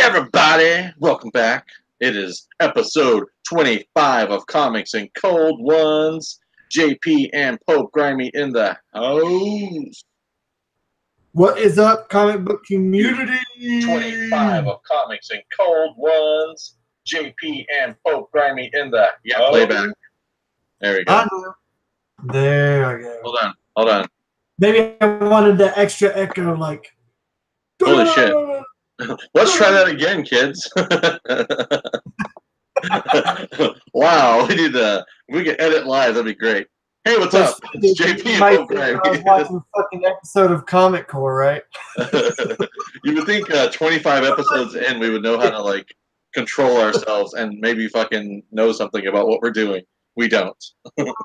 everybody, welcome back. It is episode 25 of Comics and Cold Ones. JP and Pope Grimy in the house. What is up, comic book community? 25 of Comics and Cold Ones. JP and Pope Grimy in the playback. There we go. I know. There I go. Hold on. Maybe I wanted the extra echo, like. Holy shit. Let's try that again, kids. Wow, we can edit live. That'd be great. Hey, what's up? It's JP and Pope Grimy. I was watching a fucking episode of Comic Core, right? You would think 25 episodes in, we would know how to like control ourselves and maybe fucking know something about what we're doing. We don't.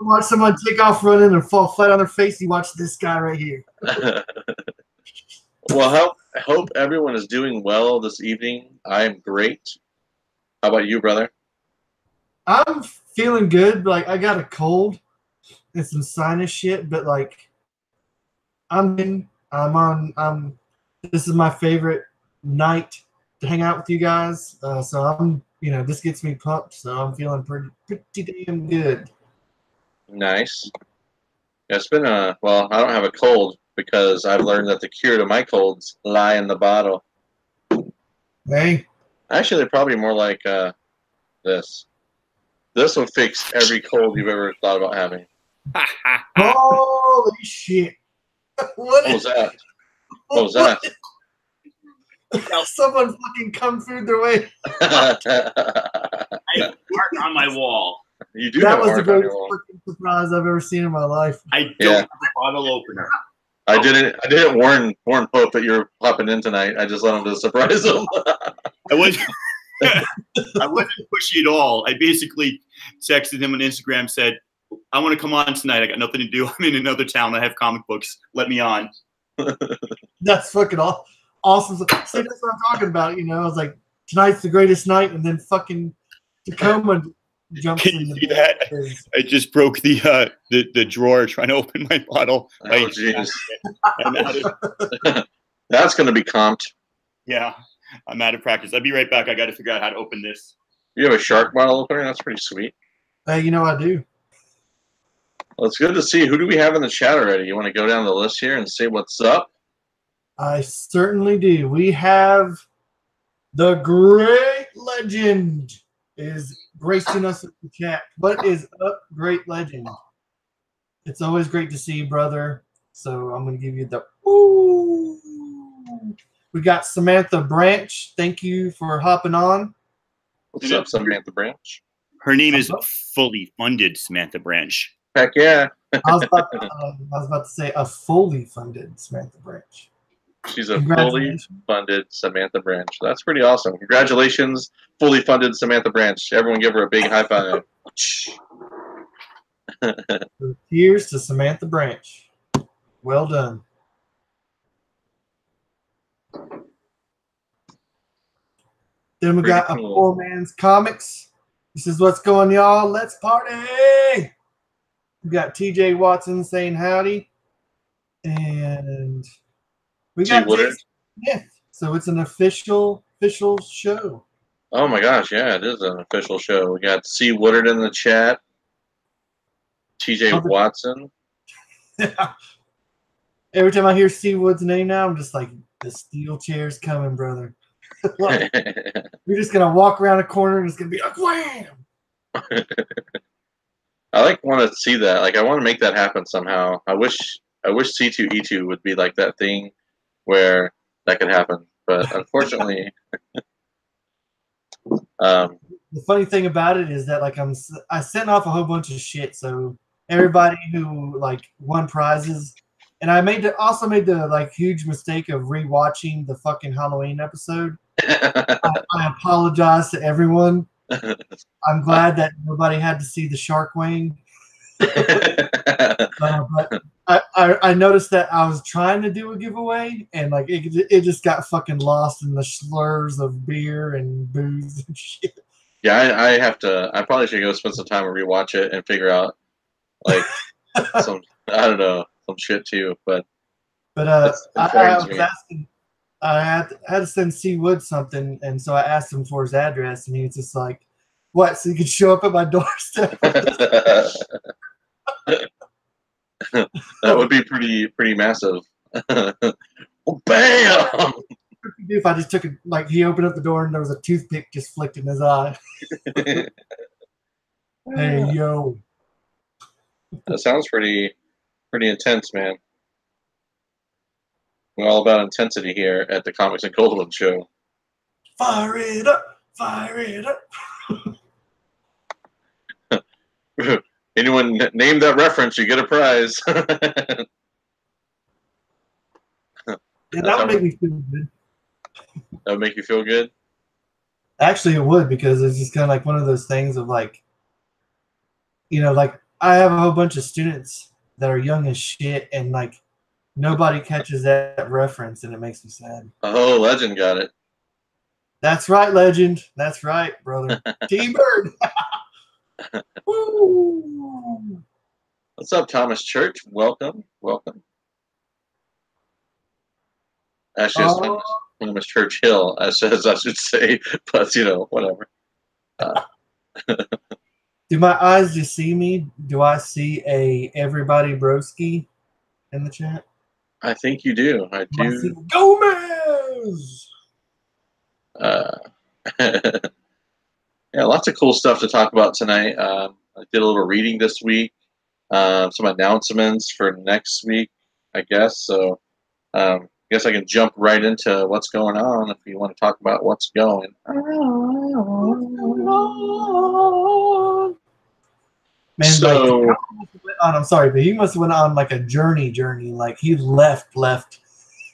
Watch someone take off running and fall flat on their face. You watch this guy right here. Well, I hope everyone is doing well this evening. I am great. How about you, brother? I'm feeling good. Like, I got a cold and some sinus shit, but like, this is my favorite night to hang out with you guys. So this gets me pumped. So I'm feeling pretty damn good. Nice. It's been I don't have a cold because I've learned that the cure to my colds lie in the bottle. Hey. Actually, they're probably more like this. This will fix every cold you've ever thought about having. Holy shit. What was that? What was that? Someone fucking come through their way. I have art on my wall. You do. That was the greatest fucking surprise I've ever seen in my life. I don't have a bottle opener. I didn't warn Pope that you were popping in tonight. I just let him to surprise him. I wasn't pushy at all. I basically texted him on Instagram, said, I want to come on tonight. I got nothing to do. I'm in another town. I have comic books. Let me on. That's fucking awesome. See, that's what I'm talking about. I was like, tonight's the greatest night, and then fucking Tacoma jumps in. Can you see that? I just broke the drawer trying to open my bottle. Oh, jeez. That's going to be comped. Yeah, I'm out of practice. I'll be right back. I got to figure out how to open this. You have a shark bottle opener? That's pretty sweet. I do. Well, it's good to see. Who do we have in the chat already? You want to go down the list here and say what's up? I certainly do. We have the great legend is gracing us in the chat. What is up, great legend? It's always great to see you, brother. So I'm going to give you the ooh. We got Samantha Branch. Thank you for hopping on. What's up, Samantha Branch? Her name is Fully Funded Samantha Branch. Heck yeah. I was about to say a fully funded Samantha Branch. She's a fully funded Samantha Branch. That's pretty awesome. Congratulations, fully funded Samantha Branch. Everyone give her a big high five. Cheers to Samantha Branch. Well done. Then we got a poor man's comics. This is what's going, y'all. Let's party. We got TJ Watson saying howdy. And we got Jason Smith. So it's an official show. Oh my gosh, yeah, it is an official show. We got C. Woodard in the chat. TJ Watson. Every time I hear C. Wood's name now, I'm just like, the steel chair's coming, brother. Like, you're just gonna walk around a corner and it's gonna be like wham. I want to see that. Like, I want to make that happen somehow. I wish C2E2 would be like that thing where that could happen, but unfortunately, the funny thing about it is that like I sent off a whole bunch of shit, so everybody who like won prizes, and I also made the like huge mistake of rewatching the fucking Halloween episode. I apologize to everyone. I'm glad that nobody had to see the shark wing. But I noticed that I was trying to do a giveaway, and like it just got fucking lost in the slurs of beer and booze and shit. Yeah, I probably should go spend some time and rewatch it and figure out like some shit too. But I was asking I had to send C Wood something, and so I asked him for his address, and he was just like, "What? So you could show up at my doorstep?" That would be pretty massive. Bam! If I just took it, like he opened up the door and there was a toothpick just flicked in his eye. Hey yo, That sounds pretty intense, man. We're all about intensity here at the Comics and Cold One show. fire it up, fire it up. Anyone name that reference, you get a prize. Yeah, that would make me feel good. That would make you feel good? Actually, it would, because it's just kind of like one of those things of like, like I have a whole bunch of students that are young as shit, and like nobody catches that reference, and it makes me sad. Oh, Legend got it. That's right, Legend. That's right, brother. T-Bird. Woo! What's up, Thomas Church? Welcome. Actually, it's Thomas Churchill, as I should say, but whatever. Do my eyes just see me? Do I see a everybody broski in the chat? I think you do. I Do I see do. Gomez? Yeah, lots of cool stuff to talk about tonight. I did a little reading this week. Some announcements for next week, I guess. So I guess I can jump right into what's going on if you want to talk about what's going on. Man, So, like, I'm sorry, but he must have went on like a journey. Like he left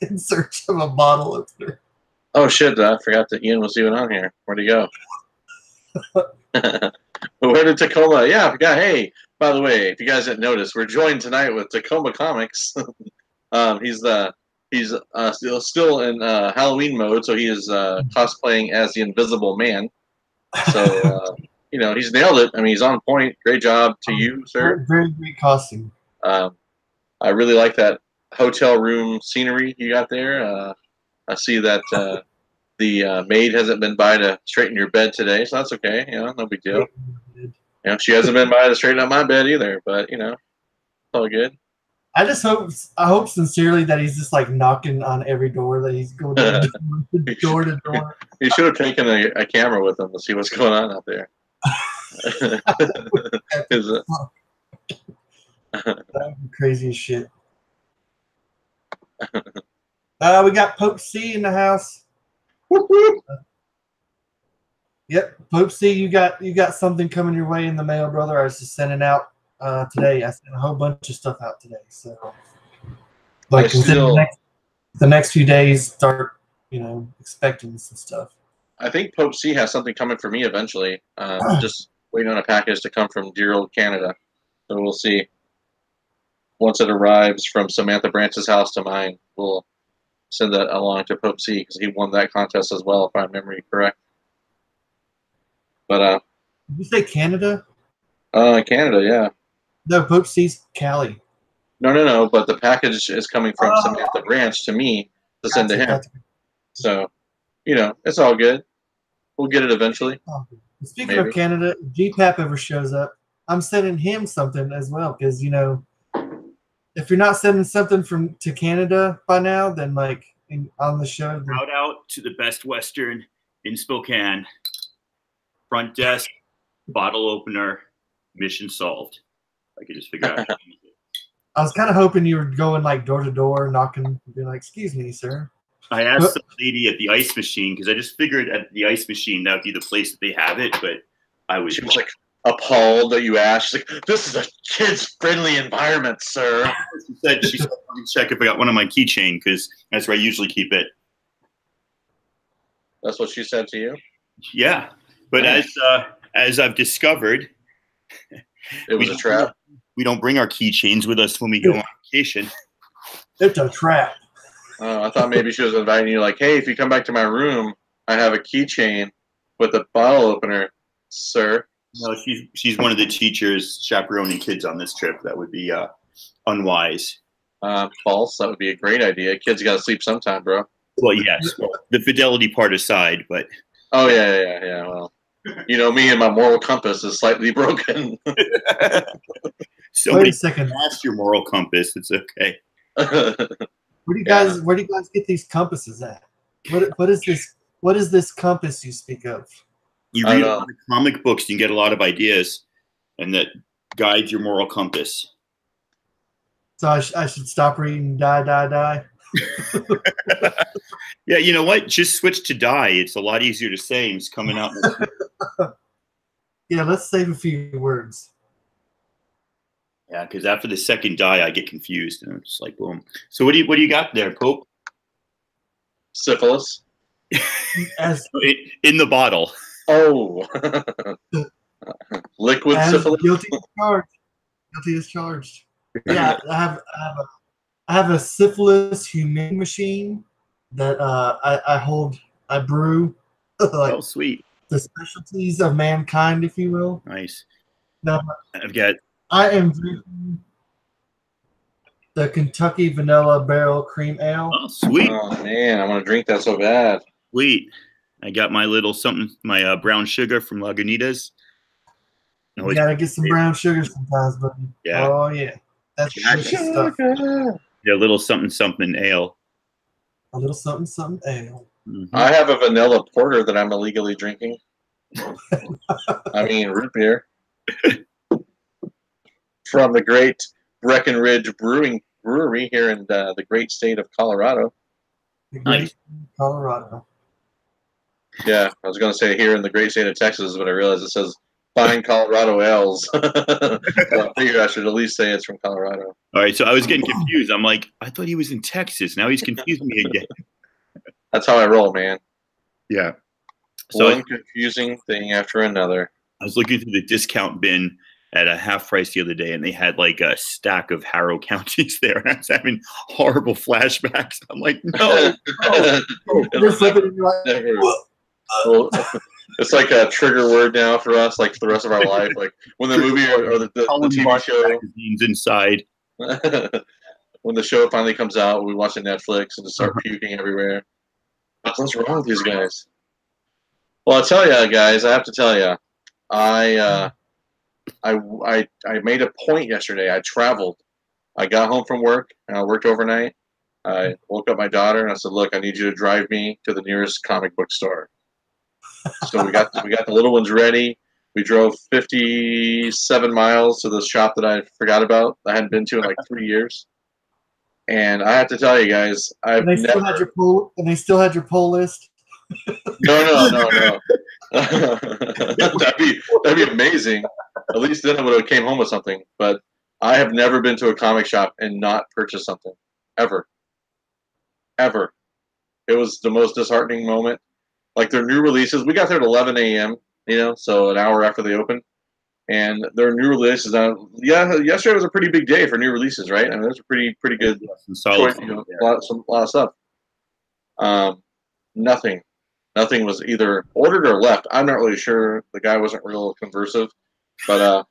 in search of a bottle opener. oh shit, I forgot that Ian was even on here. Where'd he go? Where did Tacoma? Yeah, I forgot. Hey, by the way, if you guys didn't notice, we're joined tonight with Tacoma Comics. He's still in Halloween mode, so he is cosplaying as the Invisible Man. So he's nailed it. I mean, he's on point. Great job to you, sir. Very great costume. I really like that hotel room scenery you got there. I see that the maid hasn't been by to straighten your bed today, so that's okay. No big deal. She hasn't been by to straighten up my bed either, but it's all good. I hope sincerely that he's just like knocking on every door that he's going door to door. He should have taken a camera with him to see what's going on out there. That would be crazy as shit. We got Pope C in the house. Yep, Pope C, you got something coming your way in the mail, brother. I was just sending out today. I sent a whole bunch of stuff out today. So, like within the next few days, start expecting some stuff. I think Pope C has something coming for me eventually. Just waiting on a package to come from dear old Canada. So we'll see. Once it arrives from Samantha Branch's house to mine, we'll send that along to Pope C because he won that contest as well, if my memory correct. But did you say Canada? Canada, yeah. No, Pope C's Cali. No. But the package is coming from Samantha Branch to me to send to him. So, it's all good. We'll get it eventually. Speaking of Canada, if GPAP ever shows up, I'm sending him something as well because if you're not sending something to Canada by now, then on the show. Shout out to the Best Western in Spokane. Front desk, bottle opener, mission solved. I could just figure out. I was kind of hoping you were going door to door, knocking, and being like, "Excuse me, sir." I asked the lady at the ice machine because I just figured at the ice machine that would be the place that they have it, but she was like appalled that you asked. She's like, "This is a kids-friendly environment, sir." She said, "Let me check if I got one on my keychain because that's where I usually keep it." That's what she said to you? Yeah, but as I've discovered, it was a trap. We don't bring our keychains with us when we go on vacation. It's a trap. I thought maybe she was inviting you, like, "Hey, if you come back to my room, I have a keychain with a bottle opener, sir." No, she's one of the teachers chaperoning kids on this trip. That would be unwise. False. That would be a great idea. Kids got to sleep sometime, bro. Well, yes. Well, the fidelity part aside, but Oh yeah. Well, you know me and my moral compass is slightly broken. Wait somebody a second. asked your moral compass. It's okay. Where do you guys get these compasses at? What is this? What is this compass you speak of? You I read don't a know. lot of comic books, you get a lot of ideas, and that guides your moral compass. So I should stop reading die. Yeah, you know what? Just switch to die. It's a lot easier to say. And it's coming out. Yeah, let's save a few words. Yeah, because after the second die, I get confused, and it's like boom. So what do you got there, Pope? Syphilis. As In the bottle. Oh, liquid syphilis. guilty as charged. Guilty as charged. Yeah, I have a syphilis humane machine that I brew like Oh, sweet, the specialties of mankind, if you will. nice. Now, I've got I am drinking the Kentucky Vanilla Barrel Cream Ale. oh, sweet, Oh man, I want to drink that so bad. sweet. I got my little something, my brown sugar from Lagunitas. You gotta get some brown sugar sometimes, buddy. Yeah. Oh yeah, that's delicious stuff. Yeah, little something ale. A little something ale. Mm-hmm. I have a vanilla porter that I'm illegally drinking. I mean, root beer from the great Breckenridge Brewery here in the great state of Colorado. The great Nice. Colorado. Yeah, I was going to say here in the great state of Texas, but I realized it says fine Colorado ales. So I figured I should at least say it's from Colorado. All right, so I was getting confused. I'm like, I thought he was in Texas. Now he's confusing me again. That's how I roll, man. Yeah. So One confusing thing after another. I was looking through the discount bin at a half price the other day, and they had like a stack of Harrow counties there. And I was having horrible flashbacks. I'm like, no. You're flipping and you're like, Never. "Whoa." Well, it's like a trigger word now for us, like for the rest of our life. Like when the movie or the TV show, magazines inside. when the show finally comes out, we watch it Netflix and just start puking everywhere. What's wrong with these guys? Well, I tell you, guys, I have to tell you, I made a point yesterday. I traveled. I got home from work and I worked overnight. I woke up my daughter and I said, "Look, I need you to drive me to the nearest comic book store." So we got the little ones ready. We drove 57 miles to the shop that I forgot about. I hadn't been to in like 3 years. And I have to tell you guys, I've And they still never. had your poll. And they still had your poll list. No. that'd be amazing. At least then I would have came home with something. But I have never been to a comic shop and not purchased something. Ever. It was the most disheartening moment. Like their new releases, we got there at 11 a.m. So an hour after they opened, and their new releases. Yesterday was a pretty big day for new releases, right? I mean, it was a pretty good Solid. choice, a lot of stuff. Nothing was either ordered or left. I'm not really sure. The guy wasn't real conversive, but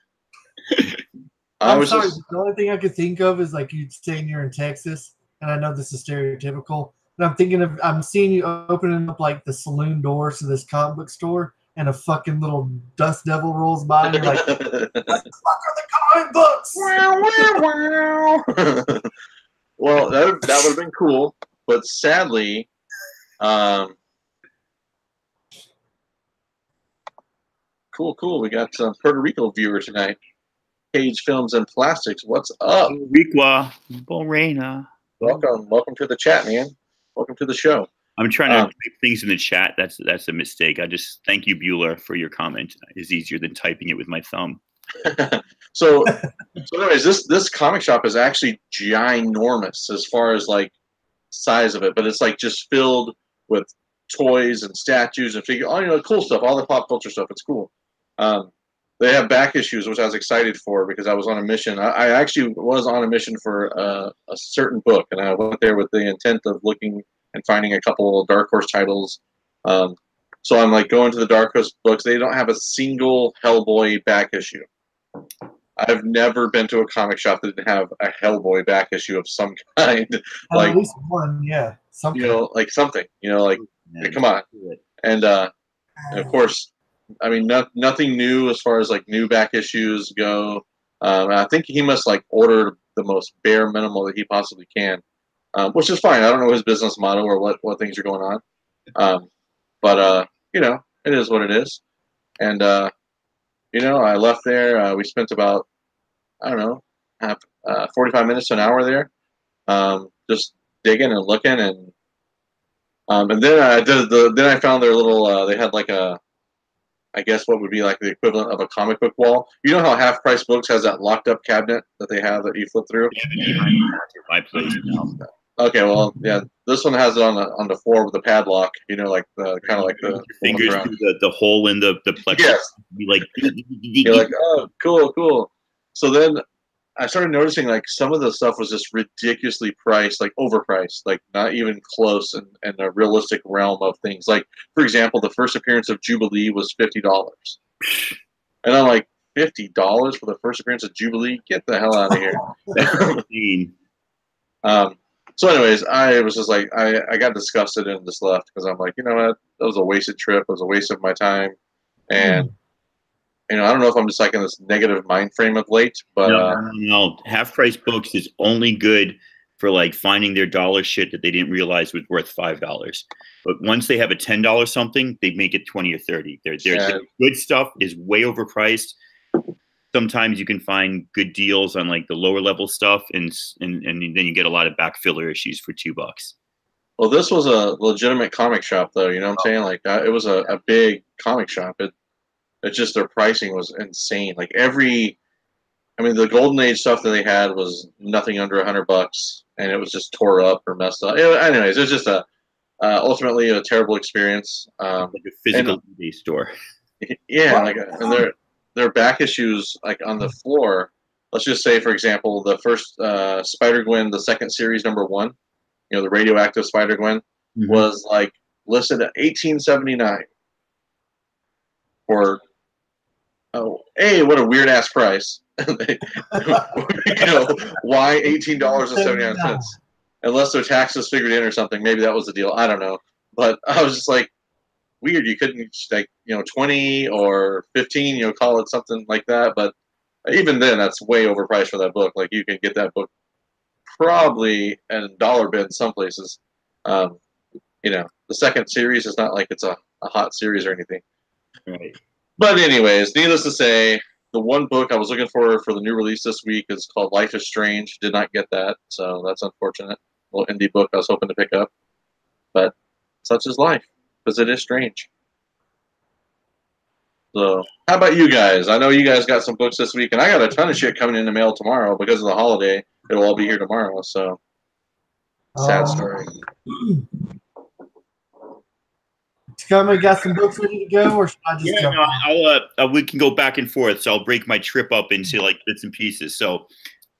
I'm sorry. The only thing I could think of is like you saying you're in Texas, and I know this is stereotypical, but I'm seeing you opening up like the saloon doors to this comic book store, and a fucking little dust devil rolls by, and you're like, "What the fuck are the comic books?" Well, that would have been cool, but sadly, cool. We got some Puerto Rico viewers tonight. Cage Films and Plastics. What's up? Riqua Borena. Welcome to the chat, man. Welcome to the show. I'm trying to type things in the chat. That's a mistake. I just thank you, Bueller, for your comment. It's easier than typing it with my thumb. So anyways, this comic shop is actually ginormous as far as like size of it, but it's like just filled with toys and statues and figure, cool stuff, all the pop culture stuff. It's cool. They have back issues, which I was excited for because I was on a mission. I actually was on a mission for a certain book, and I went there with the intent of looking and finding a couple of Dark Horse titles. So I'm like going to the Dark Horse books. They don't have a single Hellboy back issue. I've never been to a comic shop that didn't have a Hellboy back issue of some kind. At least one, yeah. something. like something, like come on. And of course, I mean, nothing new as far as like new back issues go. I think he must like order the most bare minimal that he possibly can, which is fine. I don't know his business model or what things are going on, but it is what it is. And I left there. We spent about, I don't know, 45 minutes to an hour there, just digging and looking, and then I found their little. They had like I guess what would be like the equivalent of a comic book wall. You know how Half Price Books has that locked up cabinet that they have that you flip through? My place now. Okay, well, yeah, this one has it on the floor with the padlock. Like the kind of like the your fingers through the hole in the plexus. Yes. You're like, oh, cool. So then I started noticing like some of the stuff was just ridiculously priced, like overpriced, like not even close in a realistic realm of things. Like, for example, the first appearance of Jubilee was $50. And I'm like, $50 for the first appearance of Jubilee? Get the hell out of here. So anyways, I was just like, I got disgusted and just left because I'm like, you know what? That was a wasted trip. It was a waste of my time. And I don't know if I'm just like in this negative mind frame of late, but no. Half Price Books is only good for like finding their dollar shit that they didn't realize was worth $5. But once they have a $10 something, they make it 20 or 30. Their good stuff is way overpriced. Sometimes you can find good deals on like the lower level stuff, and then you get a lot of back filler issues for $2. Well, this was a legitimate comic shop, though. You know what I'm saying? Like, it was a big comic shop. It's just their pricing was insane. Like the Golden Age stuff that they had was nothing under $100, and it was just tore up or messed up. Anyways, it was just ultimately a terrible experience. Like a physical eBay store. Yeah, and their back issues like on the floor. Let's just say, for example, the first Spider-Gwen, the second series, #1, the radioactive Spider-Gwen, was like listed at $18.79 for. Oh, what a weird ass price! Why $18.79? Unless their taxes figured in or something. Maybe that was the deal. I don't know. But I was just like, weird. You couldn't like 20 or 15. Call it something like that. But even then, that's way overpriced for that book. Like you can get that book probably in dollar bin some places. The second series is not like it's a hot series or anything. Right. But anyways, needless to say, the one book I was looking for the new release this week is called Life is Strange. Did not get that, so that's unfortunate. A little indie book I was hoping to pick up. But such is life, because it is strange. So, how about you guys? I know you guys got some books this week, and I got a ton of shit coming in the mail tomorrow because of the holiday. It'll all be here tomorrow, so sad story. Tacoma, got some books ready to go, or should I just jump on? We can go back and forth, so I'll break my trip up into like bits and pieces. So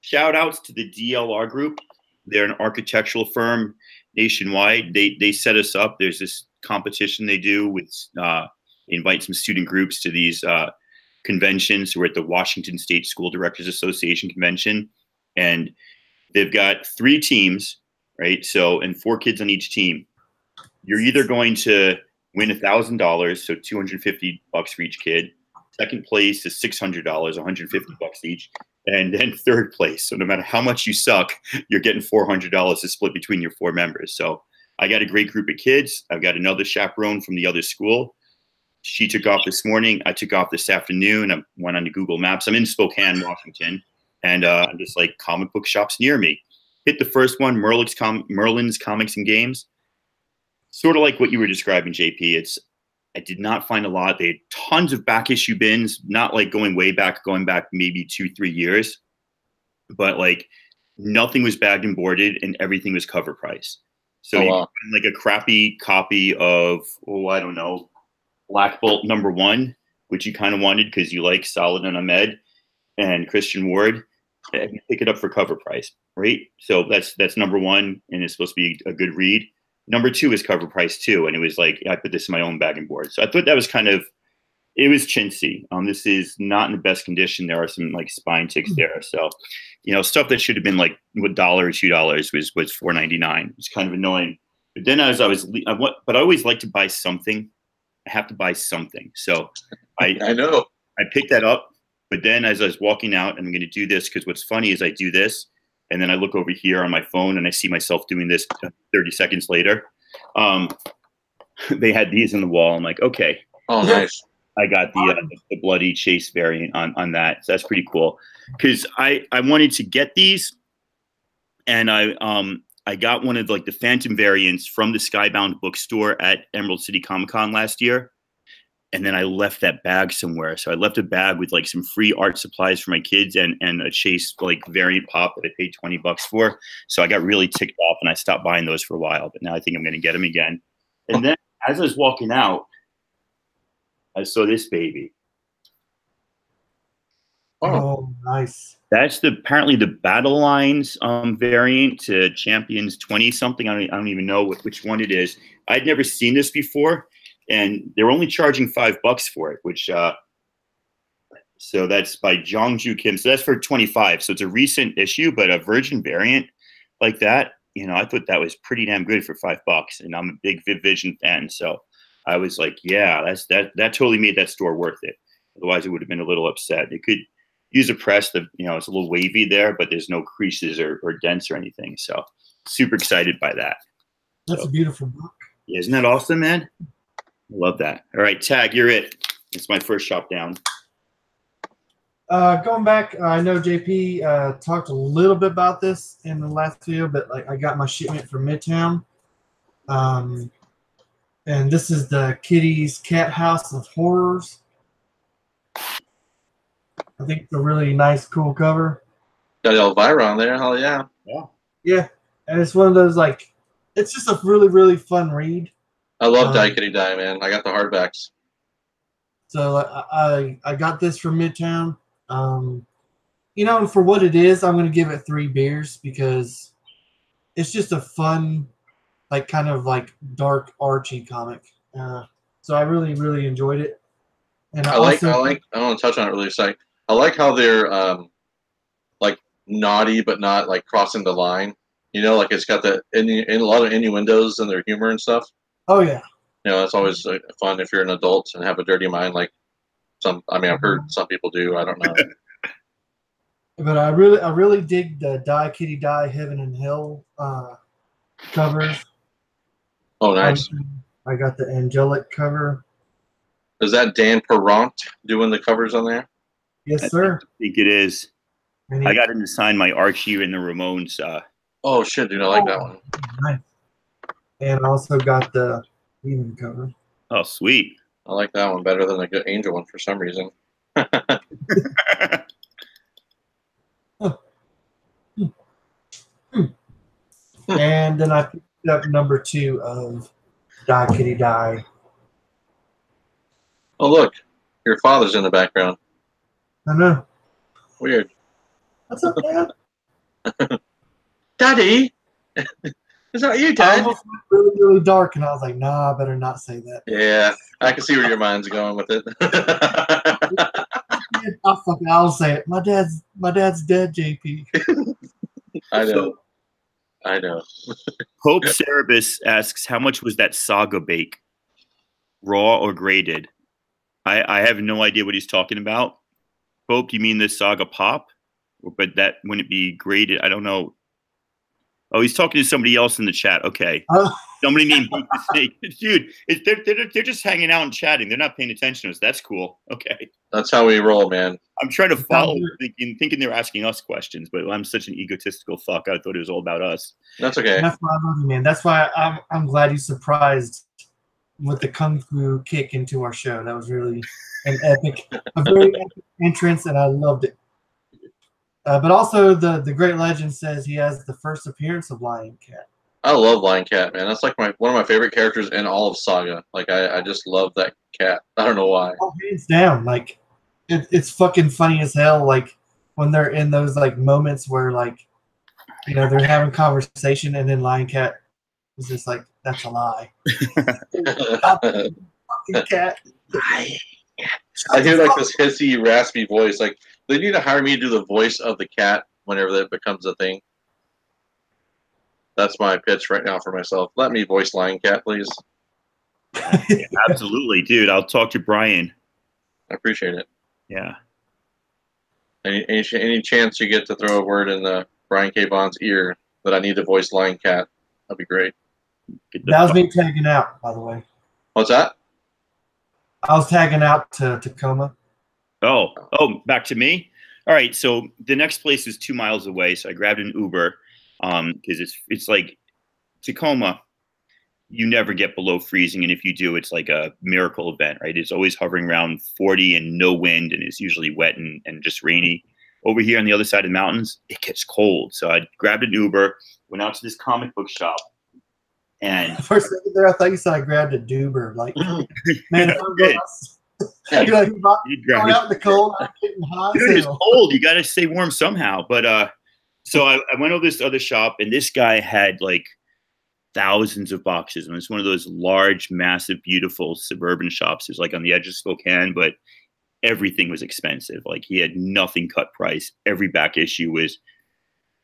shout outs to the DLR group. They're an architectural firm nationwide. They set us up. There's this competition they do with invite some student groups to these conventions. We're at the Washington State School Directors Association convention, and they've got 3 teams, right? So, and 4 kids on each team. You're either going to win $1,000, so $250 for each kid. Second place is $600, $150 each. And then third place. So no matter how much you suck, you're getting $400 to split between your 4 members. So I got a great group of kids. I've got another chaperone from the other school. She took off this morning. I took off this afternoon. I went on to Google Maps. I'm in Spokane, Washington. And I'm just like comic book shops near me. Hit the first one, Merlin's Comics and Games. Sort of like what you were describing, JP. I did not find a lot. They had tons of back issue bins, not like going back maybe 2-3 years, but like nothing was bagged and boarded and everything was cover price. So you can find like a crappy copy of, I don't know, Black Bolt #1, which you kind of wanted because you like Solid and Ahmed and Christian Ward, and you pick it up for cover price, right? So that's #1, and it's supposed to be a good read. #2 is cover price too, and it was like I put this in my own bag and board. So I thought that was it was chintzy. This is not in the best condition. There are some like spine ticks there. So, stuff that should have been like $1 or $2 was $4.99. It's kind of annoying. But then as I was, but I always like to buy something. I have to buy something. So I know. I picked that up. But then as I was walking out, I'm going to do this because what's funny is I do this, and then I look over here on my phone and I see myself doing this 30 seconds later. They had these in the wall. I'm like, okay. Oh, nice. I got the bloody chase variant on that. So that's pretty cool. Because I wanted to get these, and I got one of like the Phantom variants from the Skybound bookstore at Emerald City Comic Con last year. And then I left that bag somewhere. So I left a bag with like some free art supplies for my kids and a Chase like variant pop that I paid $20 for. So I got really ticked off and I stopped buying those for a while. But now I think I'm going to get them again. And then as I was walking out, I saw this baby. Oh, nice. That's apparently the Battle Lines variant to Champions 20 something. I don't even know which one it is. I'd never seen this before, and they're only charging $5 for it. Which so that's by Jongju Kim. So that's for 25. So it's a recent issue, but a Virgin variant like that, you know, I thought that was pretty damn good for $5. And I'm a big Vision fan, so I was like, yeah, that totally made that store worth it. Otherwise, it would have been a little upset. It could use a press that, you know, it's a little wavy there, but there's no creases or dents or anything. So super excited by that. That's a beautiful book. Yeah, isn't that awesome, man? I love that. All right, Tag, you're it. It's my first shop down. Going back, I know JP talked a little bit about this in the last video, but like I got my shipment from Midtown. And this is the Kitty's Cat House of Horrors. I think it's a really nice, cool cover. Got Elvira on there. Hell yeah. Yeah. Yeah. And it's one of those, like, it's just a really, really fun read. I love Die Kitty Die, man. I got the hardbacks. So I got this from Midtown. You know, for what it is, I'm going to give it 3 beers because it's just a fun, like, kind of like dark Archie comic. So I really, really enjoyed it. And I want to touch on it really quick. I like how they're like naughty but not like crossing the line. You know, like it's got a lot of innuendos in their humor and stuff. Oh yeah. You know, that's always fun if you're an adult and have a dirty mind. Like I've heard some people do. I don't know. But I really dig the Die Kitty Die Heaven and Hell covers. Oh, nice. I got the angelic cover. Is that Dan Perront doing the covers on there? Yes, sir. I think it is. I got him to sign my Archie and the Ramones. Oh shit, dude! I like that one. Nice. And I also got the Demon cover. Oh, sweet. I like that one better than the good Angel one for some reason. And then I picked up number 2 of Die Kitty Die. Oh look, your father's in the background. I know. Weird. What's up, Dad? Daddy, is that you, I Dad? almost went really, really dark, and I was like, nah, I better not say that. Yeah, I can see where your mind's going with it. I'll say it. My dad's dead, JP. I know. Hope Cerebus asks, how much was that Saga bake? Raw or graded? I have no idea what he's talking about. Hope, do you mean the Saga Pop? But that wouldn't be graded. I don't know. Oh, he's talking to somebody else in the chat. Okay. Somebody named Boot the Snake. Dude, they're just hanging out and chatting. They're not paying attention to us. That's cool. Okay. That's how we roll, man. I'm trying to follow, thinking they're asking us questions, but I'm such an egotistical fuck. I thought it was all about us. That's okay. That's why I love you, man. That's why I'm glad you surprised with the kung fu kick into our show. That was really a very epic entrance, and I loved it. But also, the Great Legend says he has the first appearance of Lion Cat. I love Lion Cat, man. That's like one of my favorite characters in all of Saga. Like I just love that cat. I don't know why. Oh, hands down. Like it's fucking funny as hell. Like when they're in those like moments where like, you know, they're having conversation and then Lion Cat is just like, that's a lie. Fucking cat. I hear like this hissy, raspy voice. Like they need to hire me to do the voice of the cat whenever that becomes a thing. That's my pitch right now for myself. Let me voice Lion Cat, please. Yeah, absolutely, dude. I'll talk to Brian. I appreciate it. Yeah. Any chance you get to throw a word in Brian K. Vaughn's ear that I need to voice Lion Cat, that'd be great. That was me tagging out, by the way. What's that? I was tagging out to Tacoma. Oh, back to me. All right. So the next place is 2 miles away. So I grabbed an Uber because it's like Tacoma. You never get below freezing, and if you do, it's like a miracle event, right? It's always hovering around 40 and no wind, and it's usually wet and just rainy. Over here on the other side of the mountains, it gets cold. So I grabbed an Uber, went out to this comic book shop, and For a second there, I thought you said I grabbed a Duber. Like, man, if I'm going out in the cold, I'm getting hot. Dude, it's cold. You got to stay warm somehow. But so I went over this other shop, and this guy had like thousands of boxes. And it's one of those large, massive, beautiful suburban shops. It was like on the edge of Spokane, but everything was expensive. Like he had nothing cut price. Every back issue was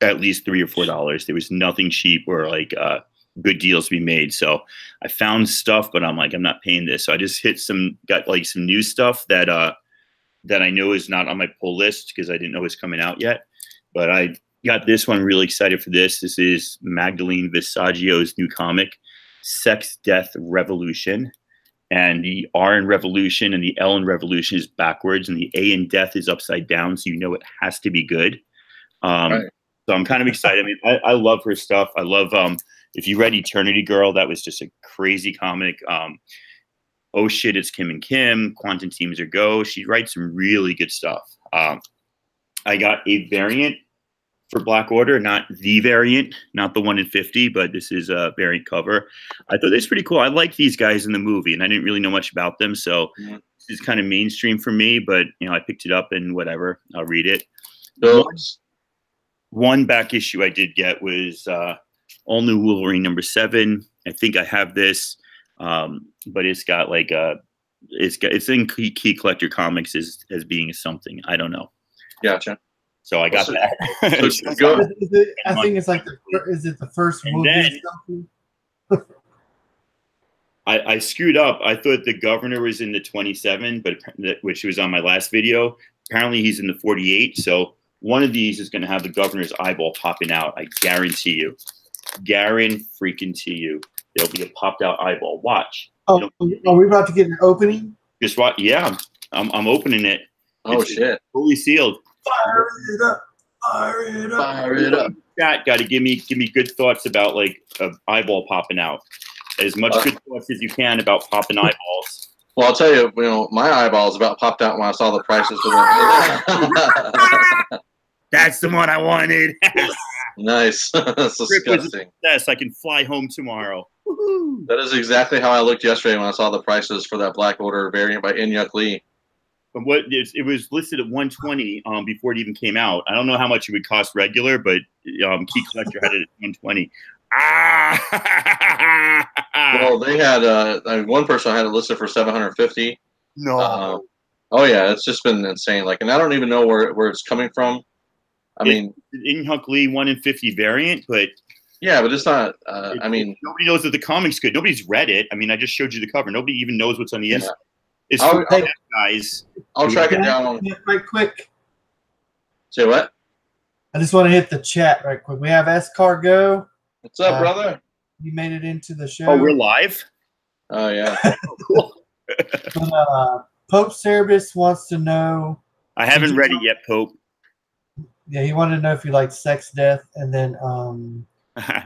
at least $3 or $4. There was nothing cheap or like good deals to be made. So I found stuff, but I'm like, I'm not paying this. So I just got like some new stuff that I know is not on my pull list because I didn't know it was coming out yet. But I got this one, really excited for this. This is Magdalene Visaggio's new comic, Sex, Death, Revolution. And the R in Revolution and the L in Revolution is backwards, and the A in Death is upside down, so you know it has to be good. Right. So I'm kind of excited. I mean, I love her stuff. I love, if you read Eternity Girl, that was just a crazy comic. Oh Shit, It's Kim and Kim, Quantum Teams or Go. She writes some really good stuff. I got a variant for Black Order, not the variant, not the 1 in 50, but this is a variant cover. I thought this was pretty cool. I like these guys in the movie, and I didn't really know much about them, so this is kind of mainstream for me, but, you know, I picked it up and whatever. I'll read it. One back issue I did get was All New Wolverine #7. I think I have this, but it's got like it's in Key Collector Comics as being something. I don't know. Gotcha. So I got that. I think it's like is it the first movie? I screwed up. I thought the Governor was in the 27, but which was on my last video. Apparently he's in the 48. So one of these is going to have the Governor's eyeball popping out. I guarantee you. Freaking-to you. There'll be a popped out eyeball. Watch. Oh, are we about to get an opening? Just watch. Yeah, I'm opening it. Oh, shit. Fully sealed. Fire it up. Fire it up. Fire it up. Chat got to give me good thoughts about like an eyeball popping out. As much good thoughts as you can about popping eyeballs. Well, I'll tell you, my eyeballs about popped out when I saw the prices for them. That's the one I wanted. Nice. That's disgusting. Yes, I can fly home tomorrow. Woo-hoo. That is exactly how I looked yesterday when I saw the prices for that Black Order variant by Inyuk Lee. But it was listed at 120 before it even came out. I don't know how much it would cost regular, but Key Collector had it at 120. Well, they had one person had it listed for 750. No. Oh yeah, it's just been insane. Like, and I don't even know where it's coming from. I mean, Inyuk Lee 1 in 50 variant, but yeah, but it's not. I mean, nobody knows that the comic's good. Nobody's read it. I mean, I just showed you the cover. Nobody even knows what's on the inside. It's for guys. I'll track it down right quick. Say what? I just want to hit the chat right quick. We have Escargo. What's up, brother? You made it into the show. Oh, we're live? Oh, yeah. Cool. But, Pope Cerebus wants to know. I haven't read it yet, Pope. Yeah, he wanted to know if you like Sex, Death, and then half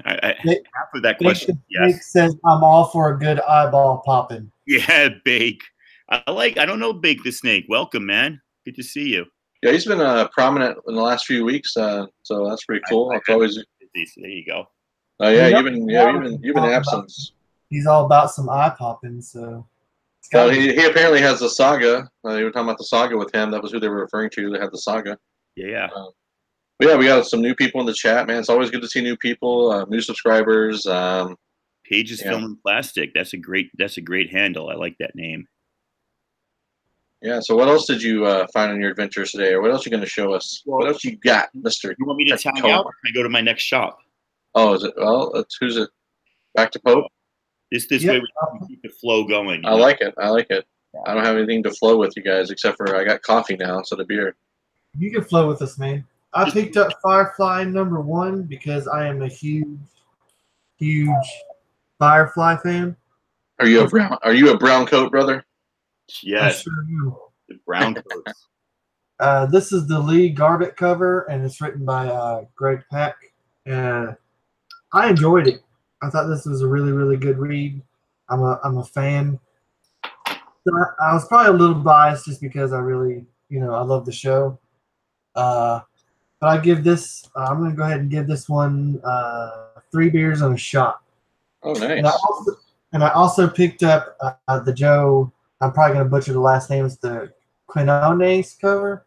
of that question. Bake says, I'm all for a good eyeball popping. Yeah, Bake. I don't know Bake the Snake. Welcome, man. Good to see you. Yeah, he's been prominent in the last few weeks, so that's pretty cool. There you go. Oh yeah, you've been absent. He's all about some eye popping, so. Well, he apparently has the saga. They were talking about the saga with him. That was who they were referring to. They had the saga. Yeah. But yeah, we got some new people in the chat, man. It's always good to see new people, new subscribers. Pages Film and Plastic. That's a great handle. I like that name. Yeah. So what else did you find on your adventures today, or what else are you going to show us? What else you got, Mister? You want me to tag out, or can I go to my next shop? Oh, is it? Well, that's who's it? Back to Pope. This Yep. way we can keep the flow going. I like it. I like it. I don't have anything to flow with you guys except for I got coffee now instead of beer. You can flow with us, man. I picked up Firefly #1 because I am a huge Firefly fan. Are you a brown? Are you a brown coat, brother? Yes, I sure am. the brown coats. This is the Lee Garbett cover, and it's written by Greg Pak. I enjoyed it. I thought this was a really, really good read. I'm a fan. I was probably a little biased just because I really, I love the show. But I give this. I'm going to go ahead and give this one 3 beers and a shot. Oh, nice. And I also picked up the Joe. I'm probably going to butcher the last name. It's the Quinones cover.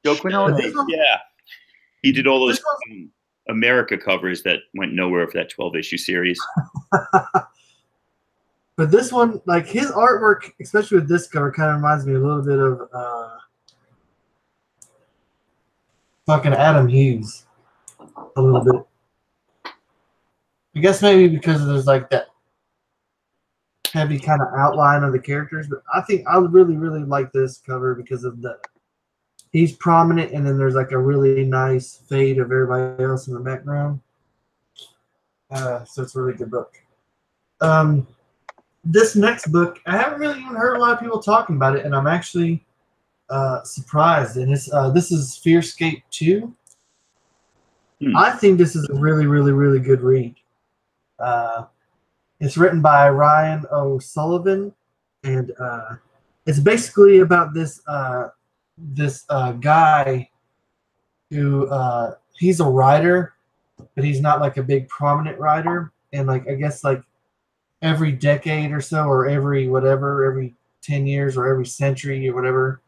Joe Quinones, yeah. He did all those America covers that went nowhere for that 12-issue series. But this one, like his artwork, especially with this cover, kind of reminds me a little bit of fucking Adam Hughes. A little bit. I guess maybe because there's like that heavy kind of outline of the characters, but I think I really, really like this cover because of he's prominent, and then there's like a really nice fade of everybody else in the background. So it's a really good book. This next book, I haven't really even heard a lot of people talking about it, and I'm actually surprised. And this is Fearscape 2. I think this is a really, really, really good read. It's written by Ryan O'Sullivan, and it's basically about this guy who he's a writer, but he's not like a big prominent writer. And like I guess like every decade or so, or every 10 years or every century or whatever,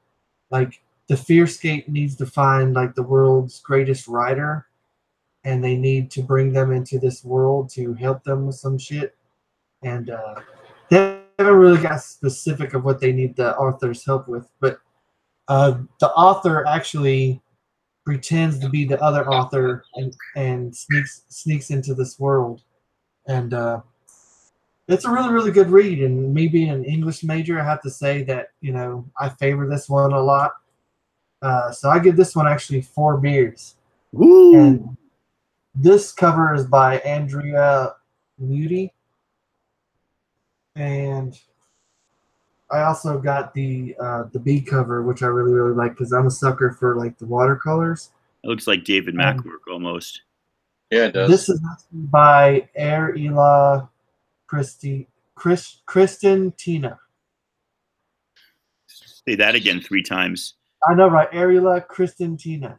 like the Fearscape needs to find like the world's greatest writer, and they need to bring them into this world to help them with some shit. And they haven't really got specific of what they need the author's help with, but the author actually pretends to be the other author and sneaks into this world. And it's a really, really good read. And me being an English major, I have to say that, I favor this one a lot. So I give this one actually 4 beers. Woo! And this cover is by Andrea Muti. And I also got the B cover, which I really, really like because I'm a sucker for like the watercolors. It looks like David Mack work almost. Yeah, it does. This is by Ariela Kristen Tina. Say that again 3 times. I know, right? Ariela Kristen Tina.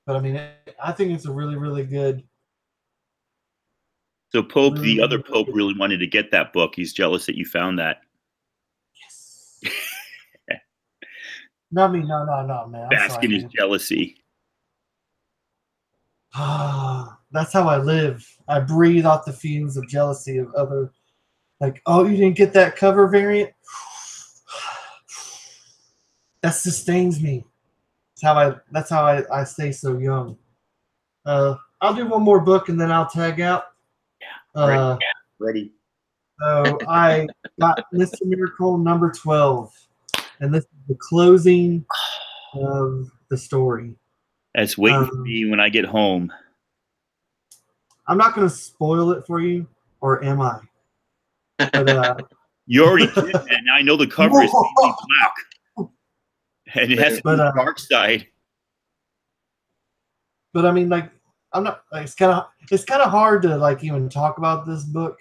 But I mean, I think it's a really, really good. So Pope, the other Pope, really wanted to get that book. He's jealous that you found that. Yes. No, man. Bask in his jealousy. That's how I live. I breathe off the fumes of jealousy of other. Like, oh, you didn't get that cover variant? That sustains me. That's how I stay so young. I'll do one more book and then I'll tag out. Ready. So I got Mr. Miracle number 12, and this is the closing of the story. That's waiting for me when I get home. I'm not going to spoil it for you, or am I? But, you already did, and I know the cover is mainly black, and it has a dark side. But I mean, like, I'm not. It's kind of hard to like even talk about this book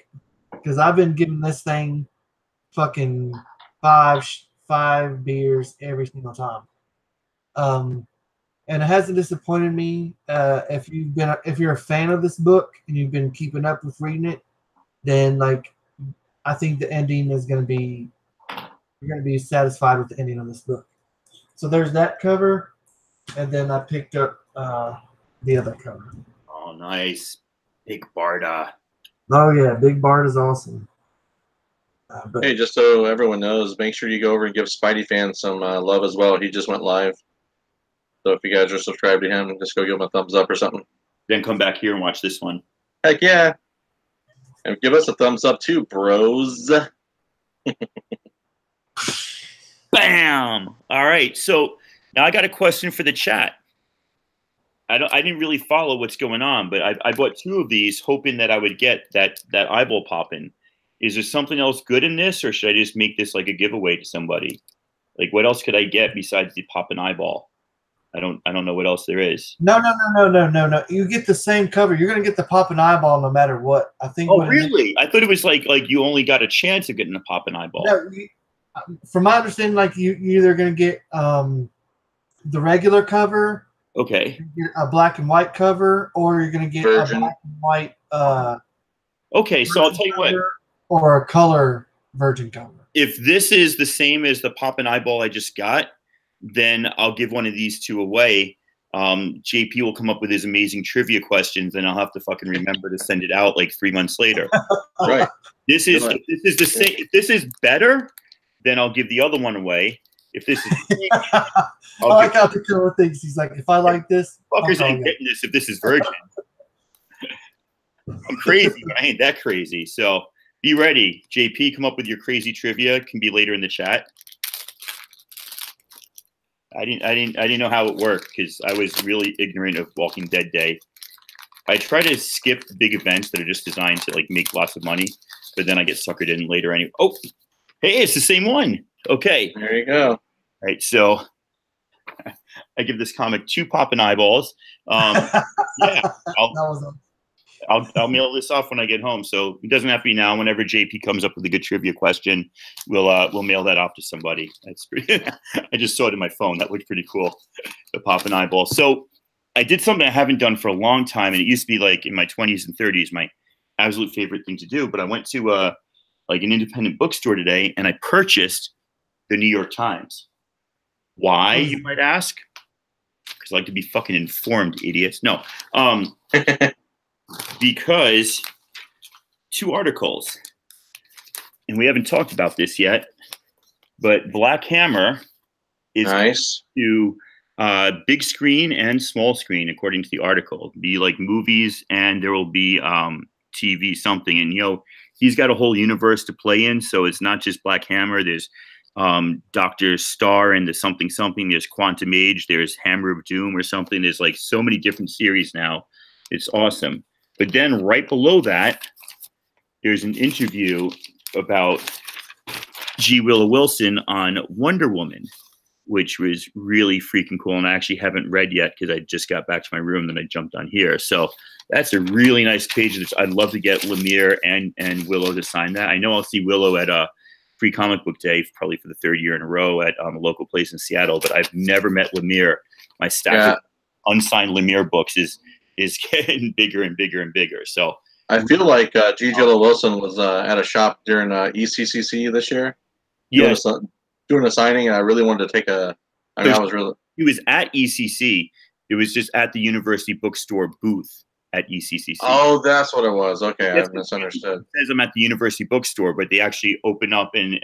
because I've been giving this thing fucking five beers every single time. And it hasn't disappointed me. If you're a fan of this book and you've been keeping up with reading it, then like I think the ending is you're gonna be satisfied with the ending of this book. So there's that cover, and then I picked up the other cover. Oh, nice. Big Barda. Oh, yeah. Big Bard is awesome. Hey, just so everyone knows, make sure you go over and give Spidey fans some love as well. He just went live. So if you guys are subscribed to him, just go give him a thumbs up or something. Then come back here and watch this one. Heck yeah. And give us a thumbs up too, bros. Bam! All right. So now I got a question for the chat. I didn't really follow what's going on, but I bought 2 of these hoping that I would get that eyeball popping. Is there something else good in this, or should I just make this like a giveaway to somebody? Like, what else could I get besides the popping eyeball? I don't know what else there is. No. You get the same cover. You're gonna get the popping eyeball no matter what. I think. Oh, really? I thought it was like you only got a chance of getting a popping eyeball. No, from my understanding, like you're either gonna get the regular cover. Okay. Get a black and white cover, or you're gonna get Virgin. a black and white. Okay, so I'll tell you what. Or a color virgin cover. If this is the same as the popping eyeball I just got, then I'll give one of these 2 away. JP will come up with his amazing trivia questions, and I'll have to fucking remember to send it out like 3 months later. Right. This is the same. If this is better, then I'll give the other one away. If this is, I like how the killer thinks. He's like, if I like this, fuckers ain't getting this. If this is virgin, I'm crazy, but I ain't that crazy. So be ready, JP. Come up with your crazy trivia. It can be later in the chat. I didn't know how it worked because I was really ignorant of Walking Dead Day. I try to skip big events that are just designed to like make lots of money, but then I get suckered in later anyway. Oh, hey, it's the same one. Okay. There you go. All right, so I give this comic 2 popping eyeballs. Yeah, I'll mail this off when I get home. So it doesn't have to be now. Whenever JP comes up with a good trivia question, we'll mail that off to somebody. That's pretty. I just saw it in my phone. That looked pretty cool. The popping eyeball. So I did something I haven't done for a long time, and it used to be like in my 20s and 30s, my absolute favorite thing to do. But I went to like an independent bookstore today, and I purchased the New York Times. Why, you might ask? Because I like to be fucking informed, idiots. No, because 2 articles, and we haven't talked about this yet, but Black Hammer is nice to big screen and small screen, according to the article. Be like movies, and there will be TV something. And, you know, he's got a whole universe to play in, so it's not just Black Hammer. There's Dr. Star and the something. There's Quantum Age. There's Hammer of Doom or something. There's like so many different series now. It's awesome. But then right below that, there's an interview about G. Willow Wilson on Wonder Woman, which was really freaking cool. And I actually haven't read yet because I just got back to my room and I jumped on here. So that's a really nice page. I'd love to get Lemire and Willow to sign that. I know I'll see Willow at a Free Comic Book Day, probably for the 3rd year in a row at a local place in Seattle, but I've never met Lemire. My stack of unsigned Lemire books is getting bigger and bigger and bigger. So I feel like G. Willow Wilson was at a shop during ECCC this year. Yes. Doing a signing, and I really wanted to take a. I mean, He was at ECC. It was just at the University Bookstore booth at ECCC. Oh, that's what it was. Okay, I misunderstood. It says I'm at the University Bookstore, but they actually open up and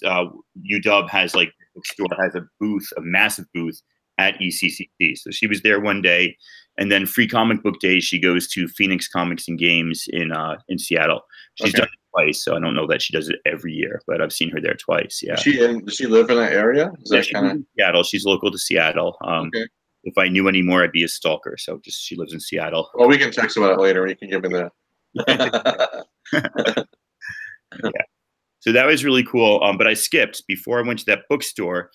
UW has like bookstore has a booth, a massive booth at ECCC. So she was there one day, and then Free Comic Book Day she goes to Phoenix Comics and Games in Seattle. She's done it twice, so I don't know that she does it every year, but I've seen her there twice. Yeah. Does she live in that area? Is that she lives in Seattle. She's local to Seattle. Okay. If I knew any more, I'd be a stalker. So just she lives in Seattle. Well, we can text about it later. You can give me the. Yeah. So that was really cool. But I skipped before I went to that bookstore.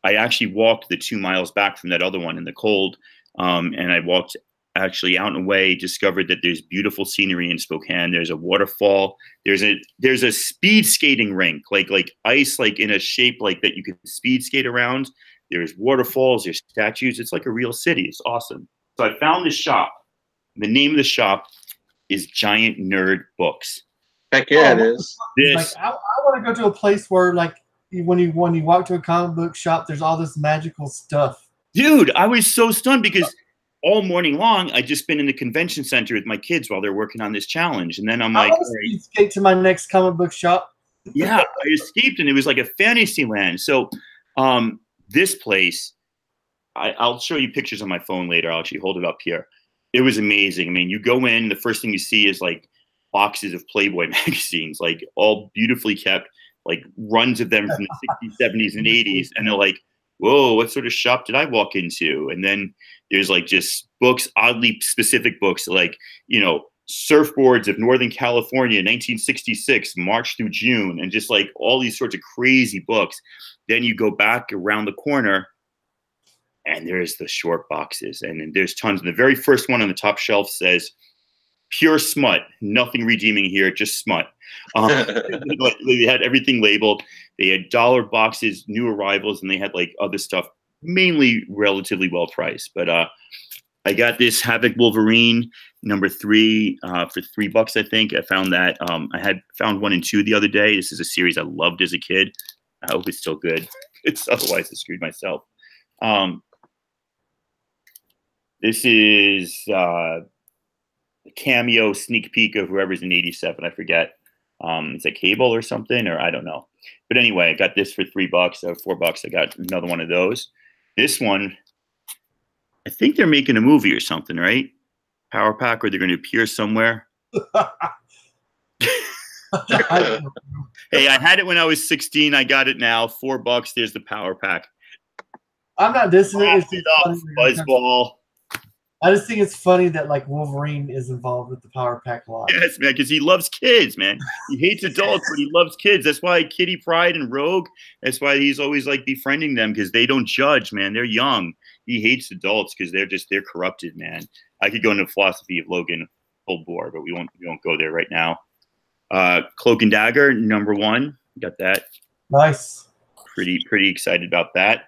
I actually walked the 2 miles back from that other one in the cold, and I walked actually out and away. Discovered that there's beautiful scenery in Spokane. There's a waterfall. There's a speed skating rink, like ice, like in a shape like that you can speed skate around. There's waterfalls, there's statues. It's like a real city. It's awesome. So I found this shop. The name of the shop is Giant Nerd Books. Heck yeah, it is. Like, I want to go to a place where, like, when you walk to a comic book shop, there's all this magical stuff. Dude, I was so stunned because all morning long, I just been in the convention center with my kids while they're working on this challenge. And then I'm like, I want to escape to my next comic book shop. Yeah, I escaped, and it was like a fantasy land. So, this place, I'll show you pictures on my phone later. I'll actually hold it up here. it was amazing. I mean, you go in, the first thing you see is like boxes of Playboy magazines, like all beautifully kept, like runs of them from the 60s, 70s, and 80s. And they're like, whoa, what sort of shop did I walk into? And then there's like just books, oddly specific books, like, you know, surfboards of Northern California, 1966, March through June, and just like all these sorts of crazy books. Then you go back around the corner and there's the short boxes, and there's tons. And the very first one on the top shelf says, pure smut, nothing redeeming here, just smut. They had everything labeled. They had dollar boxes, new arrivals, and they had like other stuff, mainly relatively well priced. But I got this Havoc Wolverine #3 for $3, I think. I found that. I had found 1 and 2 the other day. This is a series I loved as a kid. I hope it's still good. It's otherwise I screwed myself. This is a cameo sneak peek of whoever's in '87. I forget. It's a Cable or something, or I don't know. But anyway, I got this for $3 or $4. I got another one of those. This one, I think they're making a movie or something, right? Power Pack, or they're going to appear somewhere. Hey, I had it when I was 16. I got it now. $4. There's the Power Pack. I'm not dissing it. It up, Buzzball. I just think it's funny that like Wolverine is involved with the Power Pack a lot. Yes, man, because he loves kids, man. He hates adults, but he loves kids. That's why Kitty Pryde and Rogue, that's why he's always like befriending them, because they don't judge, man. They're young. He hates adults because they're corrupted, man. I could go into the philosophy of Logan full bore, but we won't go there right now. Cloak and Dagger #1. Got that. Nice. Pretty excited about that.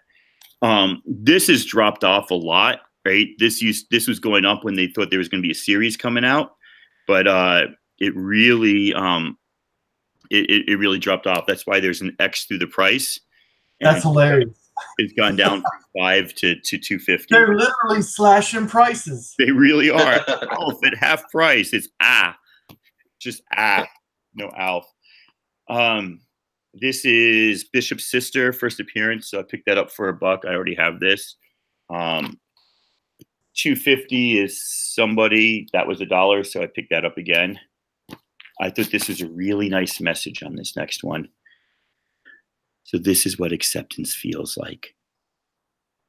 This has dropped off a lot. Right, this was going up when they thought there was going to be a series coming out, but it really it really dropped off. That's why there's an X through the price. That's hilarious. It's gone down from $5 to $2.50. They're literally slashing prices. They really are. Alf at half price. It's just no Alf. This is Bishop's Sister, first appearance. So I picked that up for $1. I already have this. $2.50 is Somebody. That was $1, so I picked that up again. I thought this was a really nice message on this next one. So this is what acceptance feels like.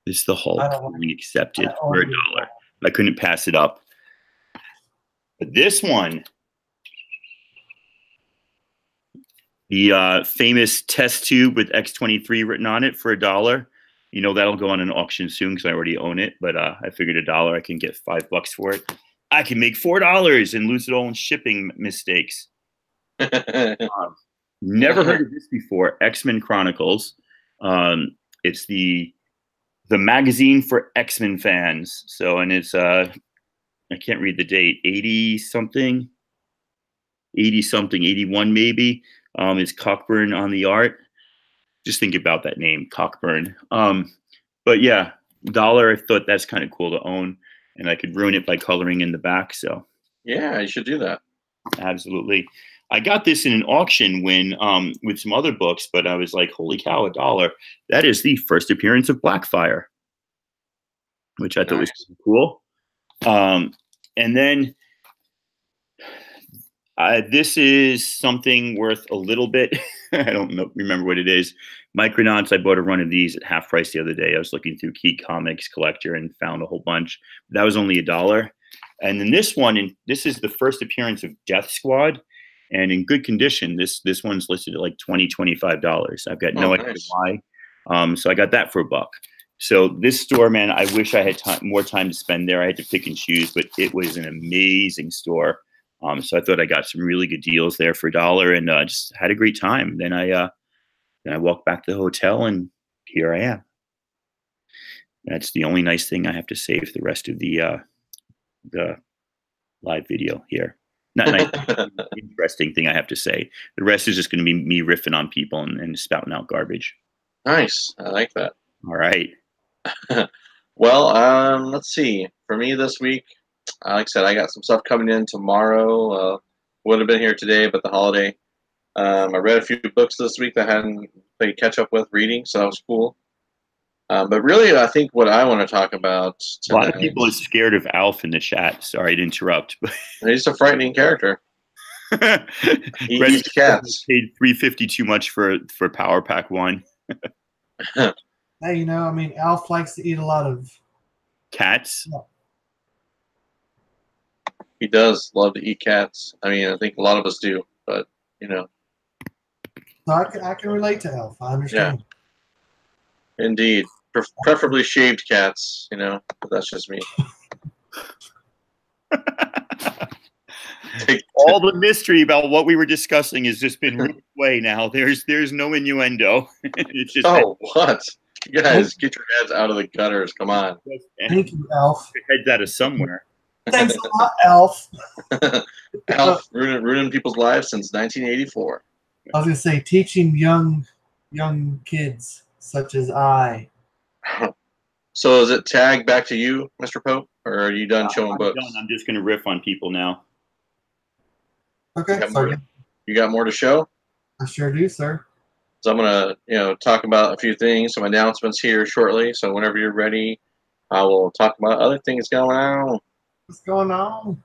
This is the Hulk being accepted for $1. I couldn't pass it up. But this one, the famous test tube with X-23 written on it for $1. You know, that'll go on an auction soon because I already own it. But I figured $1, I can get $5 for it. I can make $4 and lose it all in shipping mistakes. Never heard of this before. X-Men Chronicles. It's the magazine for X-Men fans. So, and it's I can't read the date. 80-something, 81 maybe. It's Cockburn on the art. Just think about that name, Cockburn. But yeah, $1. I thought that's kind of cool to own, and I could ruin it by coloring in the back. So yeah, you should do that. Absolutely. I got this in an auction when with some other books, but I was like, holy cow, $1. That is the first appearance of Blackfire, which I thought was cool. And then this is something worth a little bit. I don't remember what it is. Micronauts, I bought a run of these at half price the other day. I was looking through Key Comics Collector and found a whole bunch. That was only $1. And then this one, and this is the first appearance of Death Squad. And in good condition, this one's listed at like $20, $25. I've got no idea why. So I got that for $1. So this store, man, I wish I had more time to spend there. I had to pick and choose, but it was an amazing store. So I thought I got some really good deals there for $1 and just had a great time. Then I walked back to the hotel and here I am. That's the only nice thing I have to say for the rest of the live video here. Not nice, interesting thing I have to say. The rest is just going to be me riffing on people and spouting out garbage. Nice. I like that. All right. Well, let's see. For me this week, like I said, I got some stuff coming in tomorrow. Would have been here today, but the holiday. I read a few books this week that I hadn't played catch up with reading, so that was cool. But really, I think what I want to talk about A lot of tonight. people are scared of Alf in the chat. Sorry to interrupt. He's a frightening character. He Red eats cats. paid $3.50 too much for Power Pack 1. Hey, you know, I mean, Alf likes to eat a lot of Cats. He does love to eat cats. I mean, I think a lot of us do, but you know. So I can relate to Alf. I understand. Yeah, indeed. Preferably shaved cats, you know, but that's just me. All the mystery about what we were discussing has just been ripped away now. There's no innuendo. It's just what? You guys get your heads out of the gutters. Come on. Thank you, Alf. Your heads out of somewhere. Thanks a lot, Alf. Alf ruining people's lives since 1984. I was gonna say teaching young kids such as I. So is it tag back to you, Mr. Pope, or are you done showing books? Done. I'm just gonna riff on people now. Okay, You got more to show? I sure do, sir. So I'm gonna, talk about a few things, some announcements here shortly. So whenever you're ready, I will talk about other things going on. What's going on?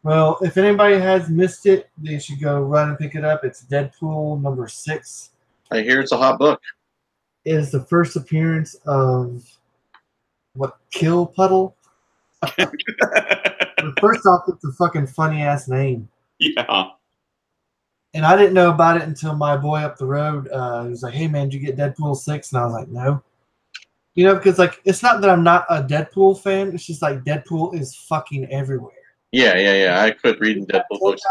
Well, if anybody has missed it, they should go run and pick it up. It's Deadpool number 6. I hear it's a hot book. It is the first appearance of Kill Puddle. First off, it's a fucking funny ass name. Yeah. And I didn't know about it until my boy up the road, he was like, "Hey man, did you get Deadpool 6?" And I was like, "No." You know, because like it's not that I'm not a Deadpool fan. It's just like Deadpool is fucking everywhere. Yeah. I quit reading Deadpool books.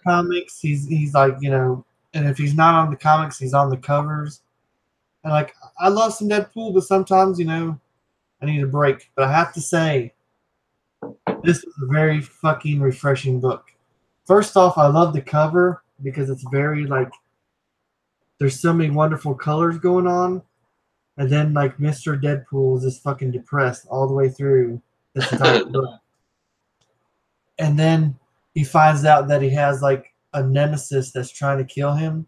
Comics. He's like, you know, and if he's not on the comics, he's on the covers. And like, I love some Deadpool, but sometimes, you know, I need a break. But I have to say, this is a very fucking refreshing book. First off, I love the cover because it's very like, there's so many wonderful colors going on. And then like Mr. Deadpool is just fucking depressed all the way through this entire book. And then he finds out that he has like a nemesis that's trying to kill him,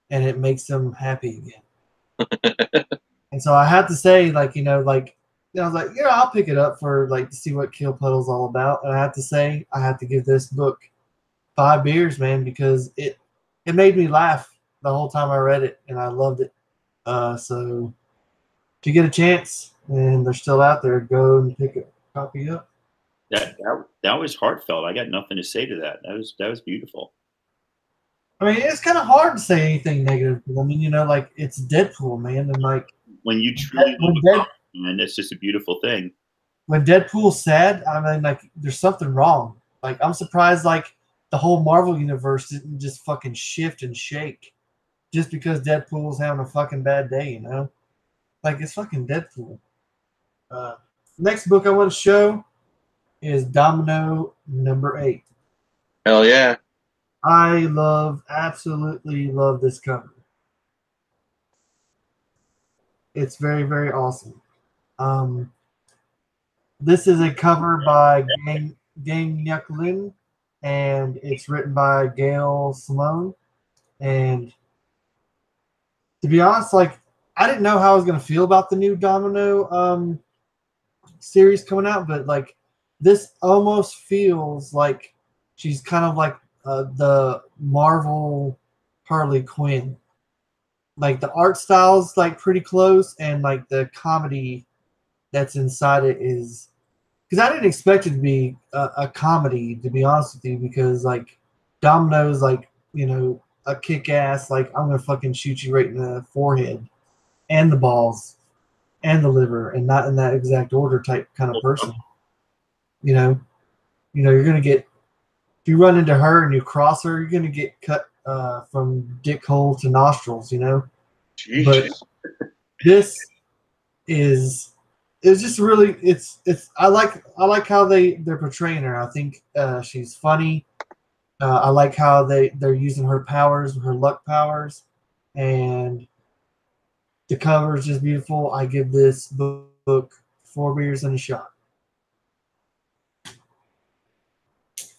and it makes him happy again. And so I have to say, like, I was like, I'll pick it up for like to see what Kill Puddle's all about. And I have to say, I have to give this book 5 beers, man, because it made me laugh the whole time I read it, and I loved it. So if you get a chance and they're still out there, go and pick a copy up. That was heartfelt. I got nothing to say to that. That was beautiful. I mean, it's kind of hard to say anything negative. I mean, like it's Deadpool, man, and like when you truly and it's just a beautiful thing. When Deadpool's sad, I mean, like there's something wrong. Like I'm surprised, like the whole Marvel universe didn't just fucking shift and shake just because Deadpool's having a fucking bad day, you know? Like it's fucking Deadpool. Next book I want to show is Domino number 8. Hell yeah. I absolutely love this cover. It's very, very awesome. This is a cover by Gang Nyuk Lin, and it's written by Gail Simone. And to be honest, like I didn't know how I was gonna feel about the new Domino series coming out, but like this almost feels like she's kind of like the Marvel Harley Quinn. Like the art style's like pretty close, and like the comedy that's inside it is, because I didn't expect it to be a comedy, to be honest with you, because like Domino's like, a kick-ass, like I'm gonna fucking shoot you right in the forehead and the balls and the liver, and not in that exact order type kind of person. You're gonna get, if you run into her and you cross her, you're gonna get cut from dick hole to nostrils, Jeez. But this is, it's just really, it's I like how they're portraying her. I think she's funny. I like how they're using her powers, her luck powers, and the cover is just beautiful. I give this book 4 beers and a shot.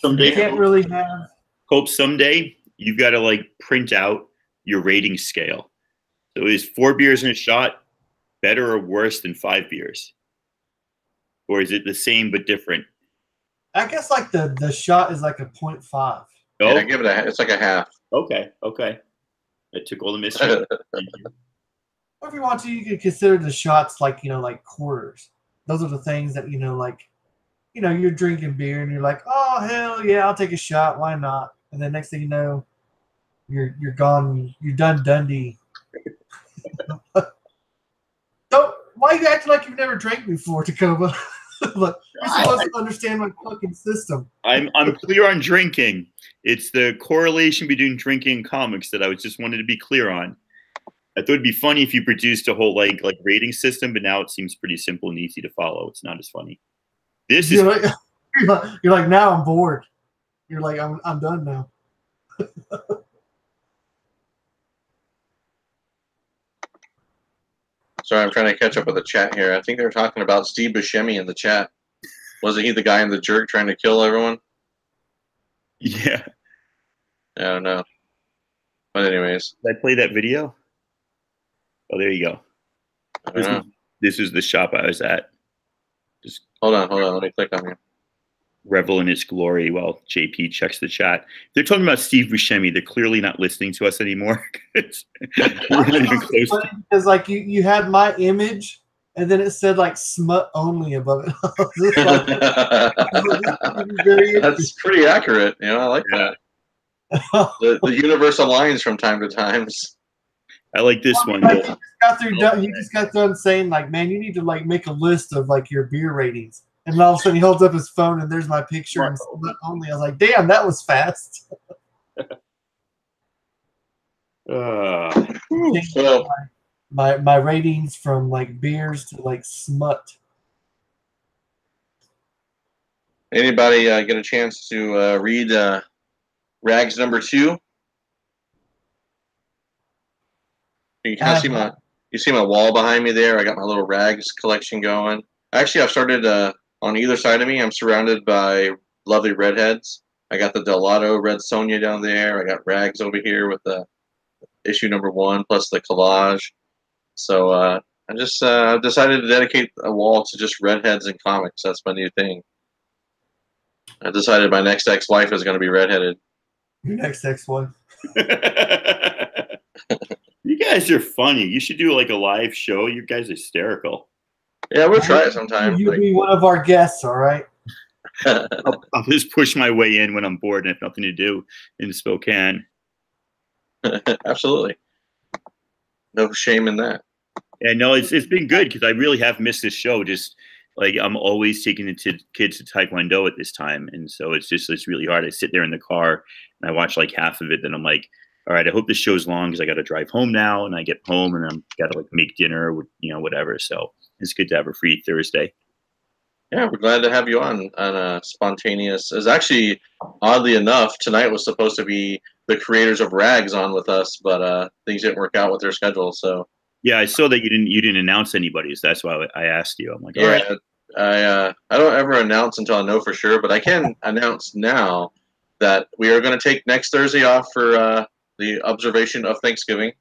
Someday, you can't really have. Hope someday you've got to like print out your rating scale. So is 4 beers and a shot better or worse than 5 beers? Or is it the same but different? I guess like the shot is like a 0.5. Oh, Yeah, give it it's like a half. okay. That took all the mystery. Thank you. Or if you want to, you could consider the shots like, like quarters. Those are the things that, like, you're drinking beer and you're like, oh, hell yeah, I'll take a shot. Why not? And then next thing you know, you're gone. You're done Dundee. Why are you acting like you've never drank before, Tacoma? Look, you're supposed to understand my fucking system. I'm clear on drinking. It's the correlation between drinking and comics that I just wanted to be clear on. I thought it'd be funny if you produced a whole like rating system, but now it seems pretty simple and easy to follow. It's not as funny. This is you're like now I'm bored. You're like I'm done now. Sorry, I'm trying to catch up with the chat here. I think they were talking about Steve Buscemi in the chat. Wasn't he the guy in The Jerk trying to kill everyone? Yeah. I don't know. But anyways. Did I play that video? Oh, there you go. This is the shop I was at. Just hold on. Let me click on you. Revel in its glory while JP checks the chat. They're talking about Steve Buscemi. They're clearly not listening to us anymore. We're not even close to because like you had my image and then it said like smut only above it. That's pretty accurate. I like that. The universe aligns from time to time. I like this one. Like you just got done saying like, man, you need to like make a list of like your beer ratings. And all of a sudden he holds up his phone and there's my picture and only. I was like, damn, that was fast. So my ratings from like beers to like smut. Anybody get a chance to read Rags number 2? You kind of see my wall behind me there. I got my little Rags collection going. Actually, I've started on either side of me. I'm surrounded by lovely redheads. I got the Delato Red Sonja down there. I got Rags over here with the issue number 1 plus the collage. So I just I've decided to dedicate a wall to just redheads and comics. That's my new thing. I decided my next ex-wife is going to be redheaded. Your next ex-wife. You guys are funny. You should do like a live show. You guys are hysterical. Yeah, we'll try it sometime. You'll be one of our guests, all right? I'll just push my way in when I'm bored and have nothing to do in Spokane. Absolutely. No shame in that. Yeah, no, it's been good because I really have missed this show. Just like I'm always taking the kids to Taekwondo at this time, and so it's really hard. I sit there in the car and I watch like half of it. Then I'm like, all right, I hope this show's long because I got to drive home now, and I get home and I'm got to like make dinner, whatever. So it's good to have a free Thursday. Yeah, we're glad to have you on a spontaneous. It's actually, oddly enough, tonight was supposed to be the creators of Rags on with us, but things didn't work out with their schedule. So yeah, I saw that you didn't announce anybody, so that's why I asked you. I'm like, yeah, all right. I don't ever announce until I know for sure, but I can announce now that we are going to take next Thursday off for the observation of Thanksgiving.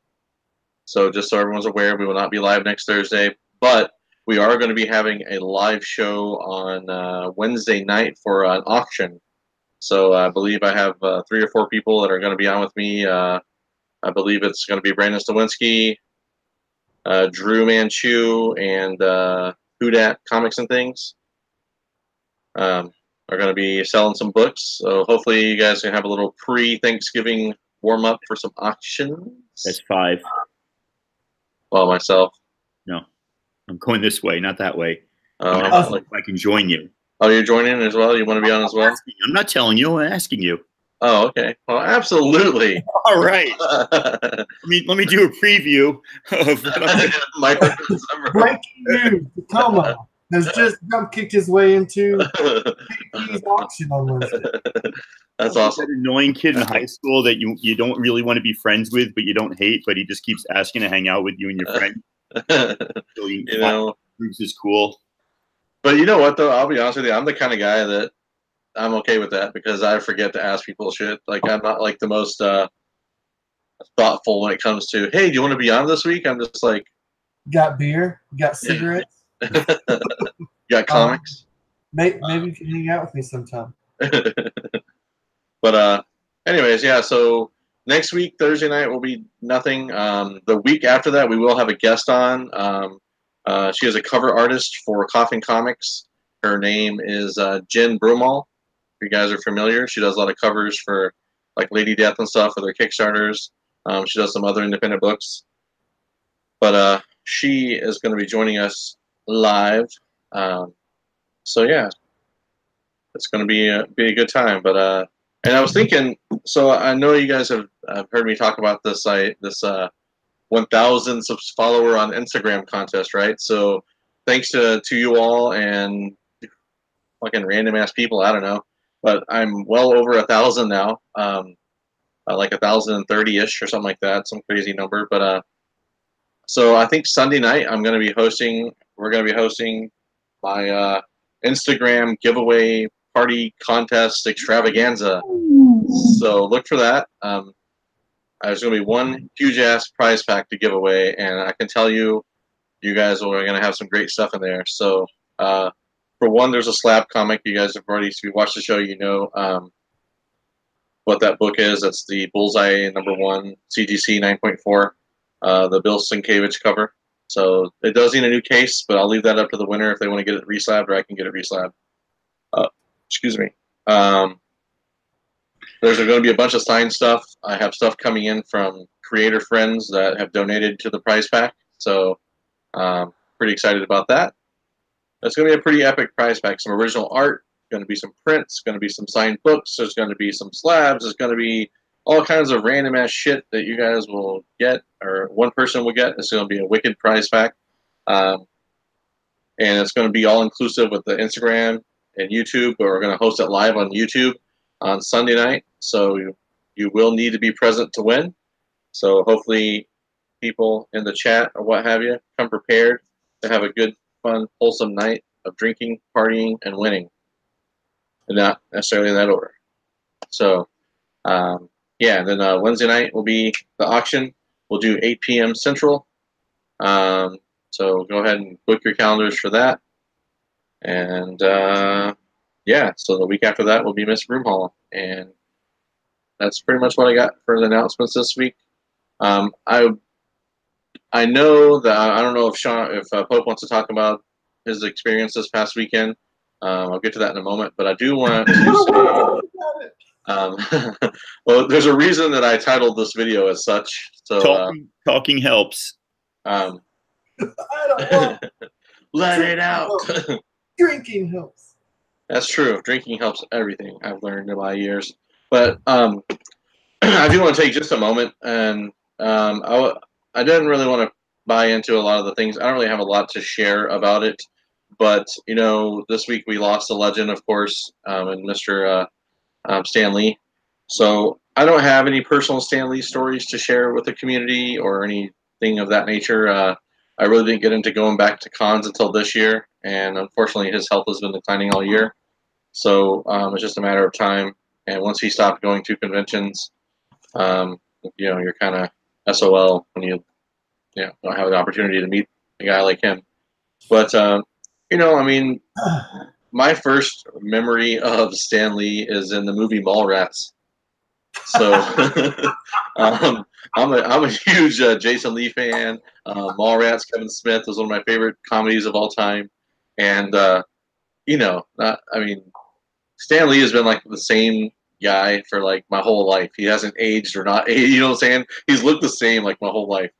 So just so everyone's aware, we will not be live next Thursday, but we are going to be having a live show on Wednesday night for an auction. So I believe I have 3 or 4 people that are going to be on with me. I believe it's going to be Brandon Stawinski, Drew Manchu, and Houdat Comics and Things. Are going to be selling some books. So hopefully you guys can have a little pre-Thanksgiving warm-up for some auctions. That's 5. Well, myself. No. I'm going this way, not that way. Like, I can join you. Oh, you're joining as well? You want to be on as well? I'm not telling you. I'm asking you. Oh, okay. Well, absolutely. All right. let me do a preview of my breaking news. Tacoma has just jump kicked his way into KP's auction on Wednesday. That's awesome. That annoying kid in high school that you don't really want to be friends with, but you don't hate, but he just keeps asking to hang out with you and your friend. So you know, Bruce is cool. But you know what, though? I'll be honest with you. I'm the kind of guy that I'm okay with that because I forget to ask people shit. Like, I'm not like the most thoughtful when it comes to, hey, do you want to be on this week? I'm just like, got beer, got cigarettes. You got comics. Maybe you can hang out with me sometime. But anyways, yeah. So next week, Thursday night, will be nothing. The week after that, we will have a guest on. She is a cover artist for Coffin Comics. Her name is Jen Brumal. If you guys are familiar, she does a lot of covers for like Lady Death and stuff for their Kickstarters. She does some other independent books. But she is going to be joining us live. So yeah, it's going to be a good time. But and I was thinking, so I know you guys have heard me talk about this 1,000 follower on Instagram contest, right? So thanks to you all and fucking random ass people, I don't know, but I'm well over 1,000 now, like 1,030-ish or something like that, some crazy number. But so I think Sunday night I'm going to be hosting. We're going to be hosting my Instagram giveaway party contest extravaganza. So look for that. There's going to be one huge ass prize pack to give away, and I can tell you, you guys are going to have some great stuff in there. So for one, there's a slab comic. You guys have already, if you watched the show, you know what that book is. That's the Bullseye #1 CGC 9.4, the Bill Sienkiewicz cover. So it does need a new case, but I'll leave that up to the winner if they want to get it reslabbed, or I can get it reslabbed. Excuse me. There's going to be a bunch of signed stuff. I have stuff coming in from creator friends that have donated to the prize pack. So pretty excited about that. It's going to be a pretty epic prize pack. Some original art, going to be some prints, going to be some signed books, there's going to be some slabs, there's going to be all kinds of random ass shit that you guys will get, or one person will get. It's going to be a wicked prize pack. And it's going to be all inclusive with the Instagram and YouTube, but we're going to host it live on YouTube on Sunday night. So you will need to be present to win. So hopefully people in the chat or what have you come prepared to have a good, fun, wholesome night of drinking, partying, and winning. And not necessarily in that order. So, yeah, and then Wednesday night will be the auction. We'll do 8 p.m. Central. So go ahead and book your calendars for that. And yeah, so the week after that will be Miss Broomhall. And that's pretty much what I got for the announcements this week. I know that I don't know if Pope wants to talk about his experience this past weekend. I'll get to that in a moment, but I do want to say, well, there's a reason that I titled this video as such. So talking helps. I don't want let it out. Drinking helps. That's true. Drinking helps everything, I've learned in my years. But I do want to take just a moment, and I didn't really want to buy into a lot of the things. I don't really have a lot to share about it. But, you know, this week we lost a legend, of course, and Mr. Stan Lee. So I don't have any personal Stan Lee stories to share with the community or anything of that nature. I really didn't get into going back to cons until this year, and unfortunately his health has been declining all year. So it's just a matter of time. And once he stopped going to conventions, you know, you're kind of SOL when you don't have the opportunity to meet a guy like him. But you know, I mean, my first memory of Stan Lee is in the movie Mallrats. So I'm a huge Jason Lee fan. Mallrats, Kevin Smith is one of my favorite comedies of all time, and you know, I mean, Stan Lee has been like the same guy for like my whole life. He hasn't aged or not aged. You know what I'm saying? He's looked the same like my whole life,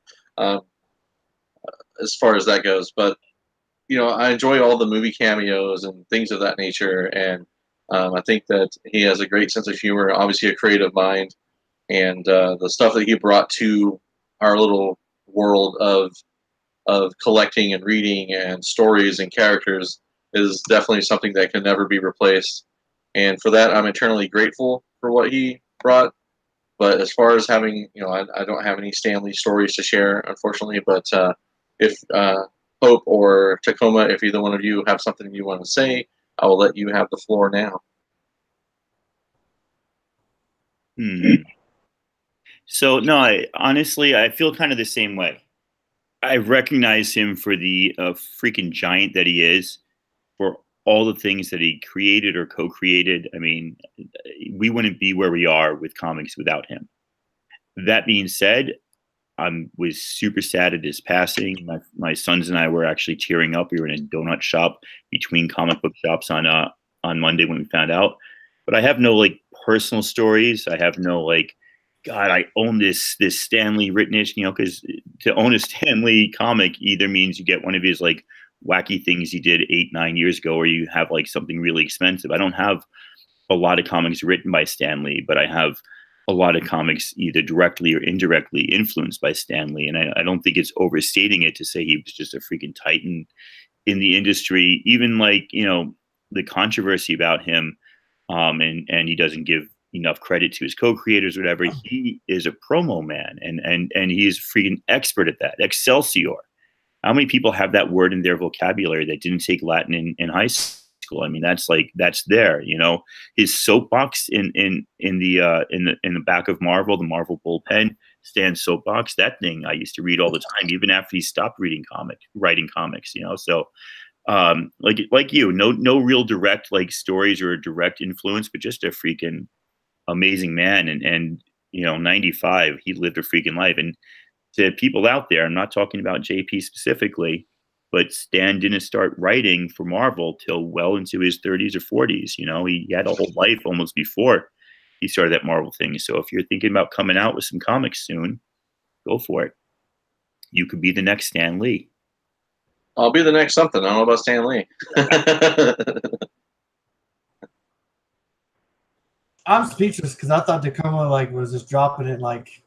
as far as that goes. But you know, I enjoy all the movie cameos and things of that nature, and I think that he has a great sense of humor. Obviously, a creative mind, and the stuff that he brought to our little world of collecting and reading and stories and characters is definitely something that can never be replaced. And for that, I'm eternally grateful for what he brought. But as far as having, you know, I don't have any Stan Lee stories to share, unfortunately. But if Hope or Tacoma, if either one of you have something you want to say, I will let you have the floor now. So no, honestly, I feel kind of the same way. I recognize him for the freaking giant that he is, for all the things that he created or co-created. I mean, we wouldn't be where we are with comics without him. That being said, I was super sad at his passing. My sons and I were actually tearing up. We were in a donut shop between comic book shops on Monday when we found out. But I have no like personal stories. I have no like, God, I own this Stan Lee written-ish, you know, because to own a Stan Lee comic either means you get one of his like wacky things he did 8-9 years ago, or you have like something really expensive. I don't have a lot of comics written by Stan Lee, but I have a lot of comics either directly or indirectly influenced by Stan Lee. And I don't think it's overstating it to say he was just a freaking titan in the industry. Even like, you know, the controversy about him, and he doesn't give enough credit to his co-creators or whatever. He is a promo man, and he's freaking expert at that. Excelsior. How many people have that word in their vocabulary that didn't take Latin in high school? I mean, that's there, you know. His soapbox in the back of Marvel, the Marvel bullpen, Stan's soapbox, that thing I used to read all the time, even after he stopped writing comics, you know. So like you, no real direct like stories or a direct influence, but just a freaking amazing man. And you know, 95, he lived a freaking life. And to people out there, I'm not talking about JP specifically, but Stan didn't start writing for Marvel till well into his 30s or 40s. You know, he had a whole life almost before he started that Marvel thing. So if you're thinking about coming out with some comics soon, go for it. You could be the next Stan Lee. I'll be the next something. I don't know about Stan Lee. I'm speechless because I thought Tacoma like was just dropping it like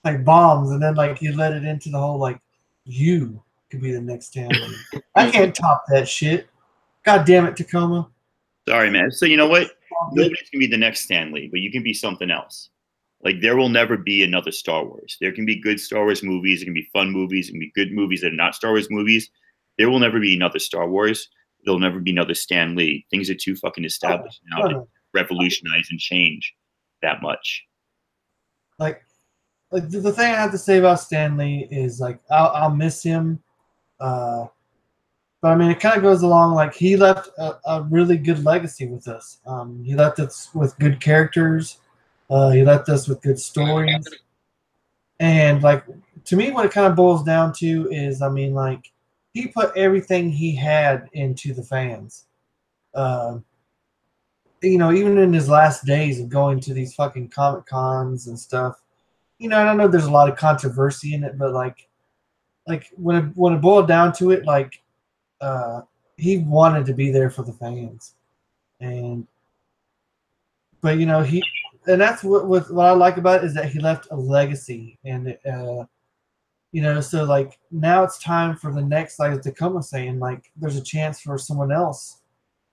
like bombs, and then like you let it into the whole like you could be the next Stan Lee. I can't top that shit. God damn it, Tacoma. Sorry, man. So you know what? Nobody's gonna be the next Stan Lee, but you can be something else. Like there will never be another Star Wars. There can be good Star Wars movies. There can be fun movies. There can be good movies that are not Star Wars movies. There will never be another Star Wars. There'll never be another Stan Lee. Things are too fucking established now to revolutionize and change that much. Like the thing I have to say about Stan Lee is like I'll miss him, but I mean it kind of goes along like he left a really good legacy with us. He left us with good characters. He left us with good stories, and like to me, what it kind of boils down to is, I mean, like he put everything he had into the fans. You know, even in his last days of going to these fucking Comic Cons and stuff. You know, and I know there's a lot of controversy in it, but like when it boiled down to it, like he wanted to be there for the fans, but you know and that's what I like about it is that he left a legacy, and you know, so like now it's time for the next, like Tacoma saying, like there's a chance for someone else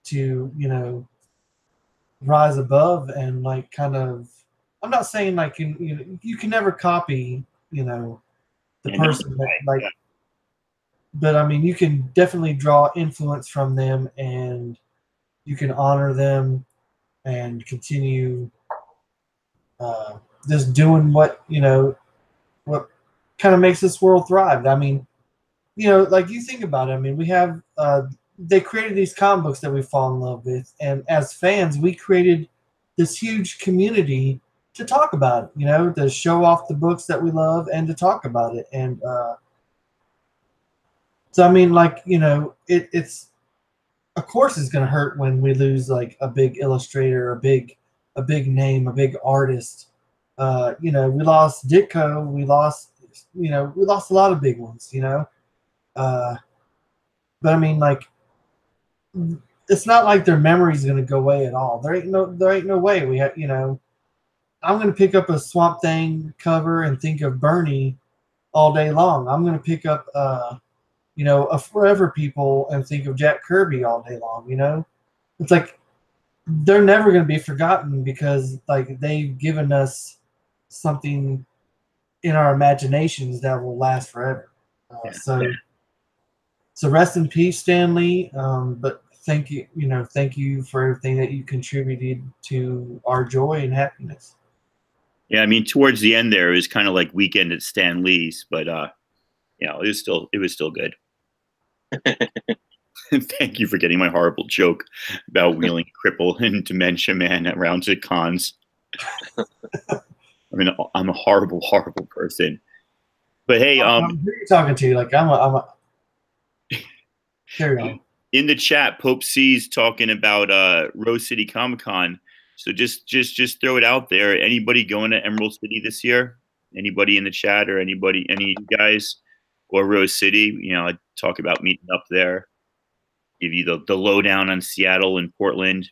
to, you know, rise above and like kind of. I'm not saying like you can never copy, you know, the person that like, but I mean you can definitely draw influence from them, and you can honor them and continue just doing what, you know, what kind of makes this world thrive. I mean, you know, like you think about it. I mean, we have they created these comic books that we fall in love with, and as fans, we created this huge community to talk about it, you know, to show off the books that we love and to talk about it. And so, I mean, like, you know, it's, of course it's going to hurt when we lose like a big illustrator, a big name, a big artist. You know, we lost Ditko. We lost a lot of big ones, you know. But I mean, like, it's not like their memory is going to go away at all. There ain't no way we have, you know. I'm going to pick up a Swamp Thing cover and think of Bernie all day long. I'm going to pick up, you know, a Forever People and think of Jack Kirby all day long, you know? It's like they're never going to be forgotten because, like, they've given us something in our imaginations that will last forever. So rest in peace, Stan Lee. But thank you for everything that you contributed to our joy and happiness. Yeah, I mean, towards the end there, it was kind of like Weekend at Stan Lee's, but it was still good. Thank you for getting my horrible joke about wheeling cripple and dementia man around to cons. I mean, I'm a horrible, horrible person. But hey, who are you talking to? Like I'm a. Carry on. In the chat, Pope C's talking about Rose City Comic Con. So just throw it out there. Anybody going to Emerald City this year? Anybody in the chat or any guys or Rose City? You know, I'd talk about meeting up there. Give you the lowdown on Seattle and Portland.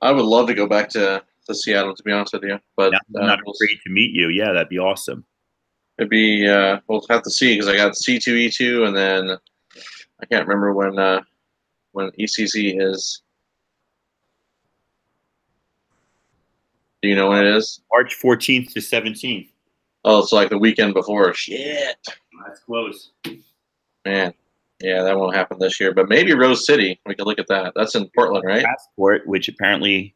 I would love to go back to Seattle, to be honest with you. But I'm not afraid to meet you. Yeah, that'd be awesome. It'd be we'll have to see because I got C2E2 and then I can't remember when ECC is. Do you know when it is? March 14th to 17th. Oh, it's like the weekend before. Shit. That's close. Man. Yeah, that won't happen this year. But maybe Rose City. We can look at that. That's in Portland, right? Passport, which apparently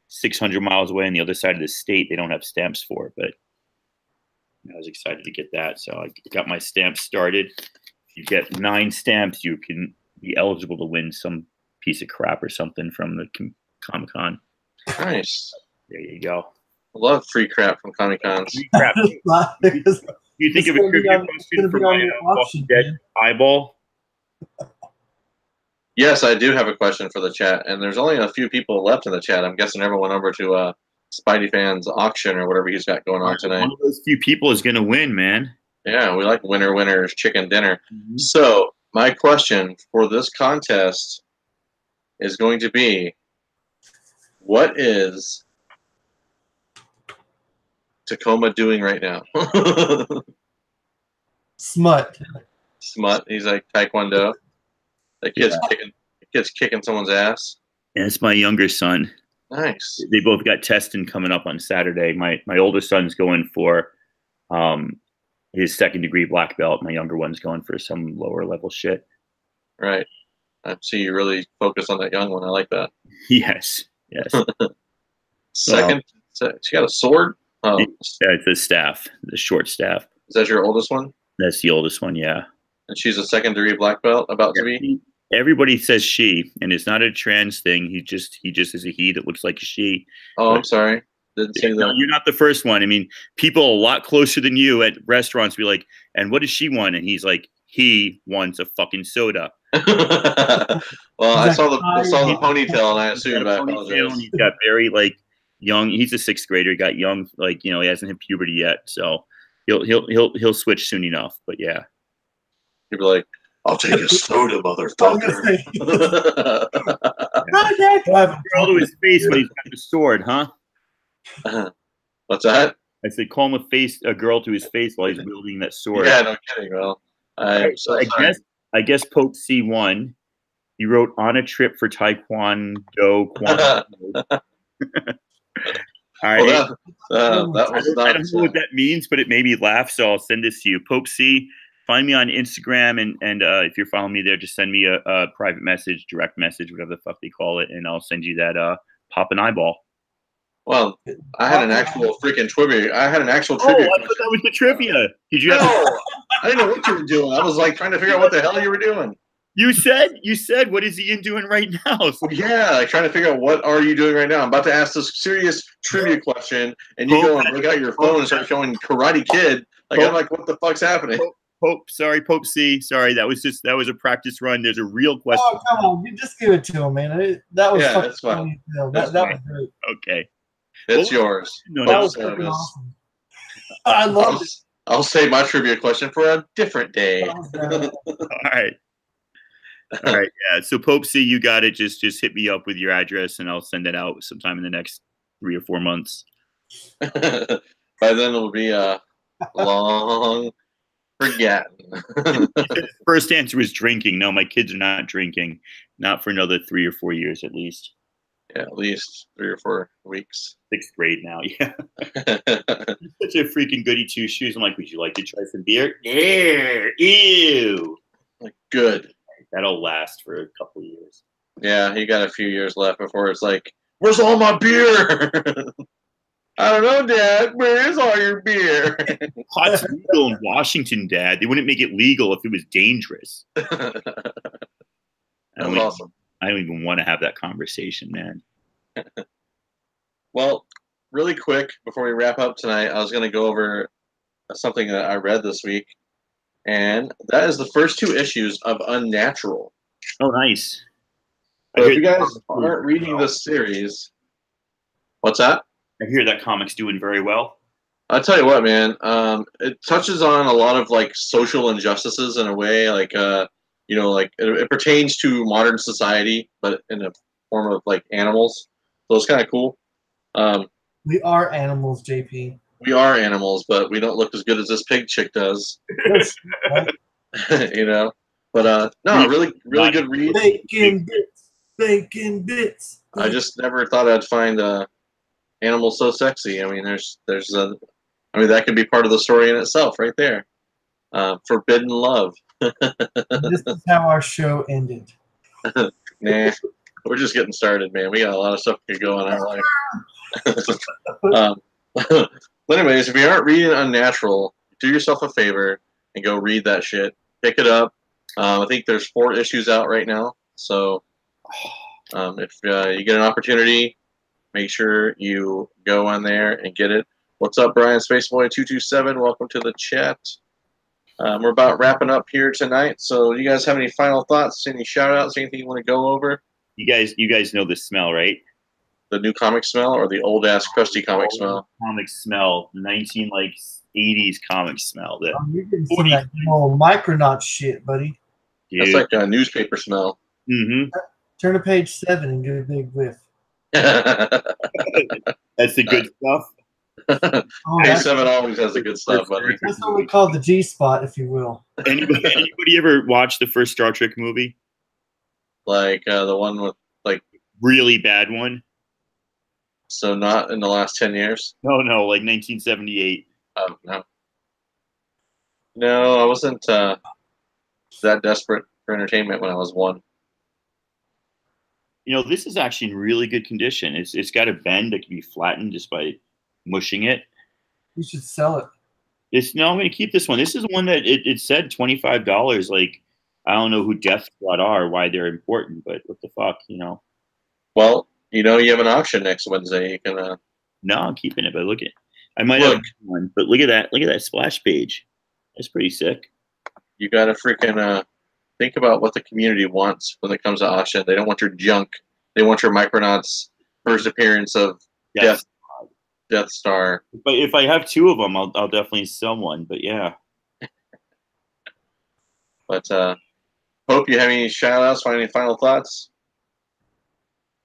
600 miles away on the other side of the state, they don't have stamps for it. But I was excited to get that. So I got my stamps started. If you get 9 stamps, you can be eligible to win some piece of crap or something from the Comic-Con. Nice. There you go. I love free crap from Comic-Cons. Free crap. You think of a trivia question for my Walking Dead eyeball? Yes, I do have a question for the chat, and there's only a few people left in the chat. I'm guessing everyone went over to Spidey Fan's auction or whatever he's got going on tonight. One of those few people is going to win, man. Yeah, we like winners chicken dinner. Mm-hmm. So my question for this contest is going to be, what is Tacoma doing right now? Smut. Smut. He's like Taekwondo. That kid's kicking someone's ass. And it's my younger son. Nice. They both got testing coming up on Saturday. My older son's going for his 2nd degree black belt. My younger one's going for some lower level shit. Right. I see you really focus on that young one. I like that. Yes. Second, she got a sword? Oh. It's the staff, the short staff. Is that your oldest one? That's the oldest one, yeah. And she's a 2nd degree black belt about to be? Everybody says she, and it's not a trans thing. He just is a he that looks like a she. Oh, but I'm sorry. Didn't see that. No, you're not the first one. I mean, people a lot closer than you at restaurants be like, and what does she want? And he's like, he wants a fucking soda. Well, I saw the ponytail, and I assumed I apologize. He's got very like young. He's a 6th grader. He got young, like, you know, he hasn't hit puberty yet, so he'll switch soon enough. But yeah, he'll be like, I'll take a soda, motherfucker. Girl to his face when he's got the sword, huh? What's that? I said, call him a girl to his face while he's wielding that sword. Yeah, no kidding. Well, I guess Pope C won. He wrote on a trip for Taekwondo. All right. Well, that was not. I don't know what that means, but it made me laugh, so I'll send this to you. Pope C, find me on Instagram, and if you're following me there, just send me a private message, direct message, whatever the fuck they call it, and I'll send you that pop an eyeball. Well, I had an actual freaking trivia. I had an actual I trivia. thought that was the trivia. Did you? No, I didn't know what you were doing. I was like trying to figure out what the hell you were doing. You said, what is Ian doing right now? So, yeah, like trying to figure out what are you doing right now. I'm about to ask this serious trivia question, and you go and look out your phone and start showing Karate Kid. Like I'm like, what the fuck's happening? Pope C. Sorry, that was a practice run. There's a real question. Oh, come on, you just give it to him, man. That was that's fine. That was great. Okay, it's yours. No, that was awesome. I love it. I'll save my trivia question for a different day. All right. Yeah. So Pope C, you got it. Just hit me up with your address, and I'll send it out sometime in the next 3 or 4 months. By then, it'll be long forgotten. First answer was drinking. No, my kids are not drinking. Not for another 3 or 4 years, at least. Yeah, at least 3 or 4 weeks. 6th grade now. Yeah. Such a freaking goody two shoes. I'm like, would you like to try some beer? Yeah. Ew. Like, good. That'll last for a couple of years. Yeah, he got a few years left before it's like, where's all my beer? I don't know, Dad. Where is all your beer? Pot's legal in Washington, Dad. They wouldn't make it legal if it was dangerous. That was awesome. I don't even want to have that conversation, man. Well, really quick before we wrap up tonight, I was going to go over something that I read this week, and that is the first 2 issues of Unnatural. Oh, nice. So if you guys aren't reading this series, what's that? I hear that comic's doing very well. I'll tell you what, man. It touches on a lot of like social injustices in a way, like like it pertains to modern society, but in a form of like animals. So it's kind of cool. We are animals, JP. We are animals, but we don't look as good as this pig chick does. But no, really good read. Bacon bits. I just never thought I'd find animals so sexy. I mean, that could be part of the story in itself, right there. Forbidden love. This is how our show ended. Nah, we're just getting started, man. We got a lot of stuff to go in our life. But anyways, if you aren't reading Unnatural, do yourself a favor and go read that shit. Pick it up. I think there's 4 issues out right now. So if you get an opportunity, make sure you go on there and get it. What's up, Brian Spaceboy227? Welcome to the chat. We're about wrapping up here tonight. So do you guys have any final thoughts, any shout-outs, anything you want to go over? You guys know the smell, right? The new comic smell or the old-ass crusty comic smell? Comic smell. 80s comic smell. You're getting some of that old Micronaut shit, buddy. Dude. That's like a newspaper smell. Mm-hmm. Turn to page 7 and get a big whiff. That's the good stuff. Page 7 always has the good stuff, buddy. That's what we call the G spot, if you will. Anybody ever watch the first Star Trek movie? Like the one with like really bad one? So not in the last 10 years? No, like 1978. Oh, no. No, I wasn't that desperate for entertainment when I was 1. This is actually in really good condition. It's got a bend that can be flattened just by mushing it. You should sell it. I'm going to keep this one. This is one that it said $25. Like, I don't know who Death Squad are, why they're important, but what the fuck, Well, you have an auction next Wednesday. You can. No, I'm keeping it. But look at, I might have one. But look at that. Look at that splash page. That's pretty sick. You got to freaking think about what the community wants when it comes to auction. They don't want your junk. They want your Micronauts first appearance of Death Star. But if I have 2 of them, I'll definitely sell one. But yeah. But hope you have any shout outs, any final thoughts?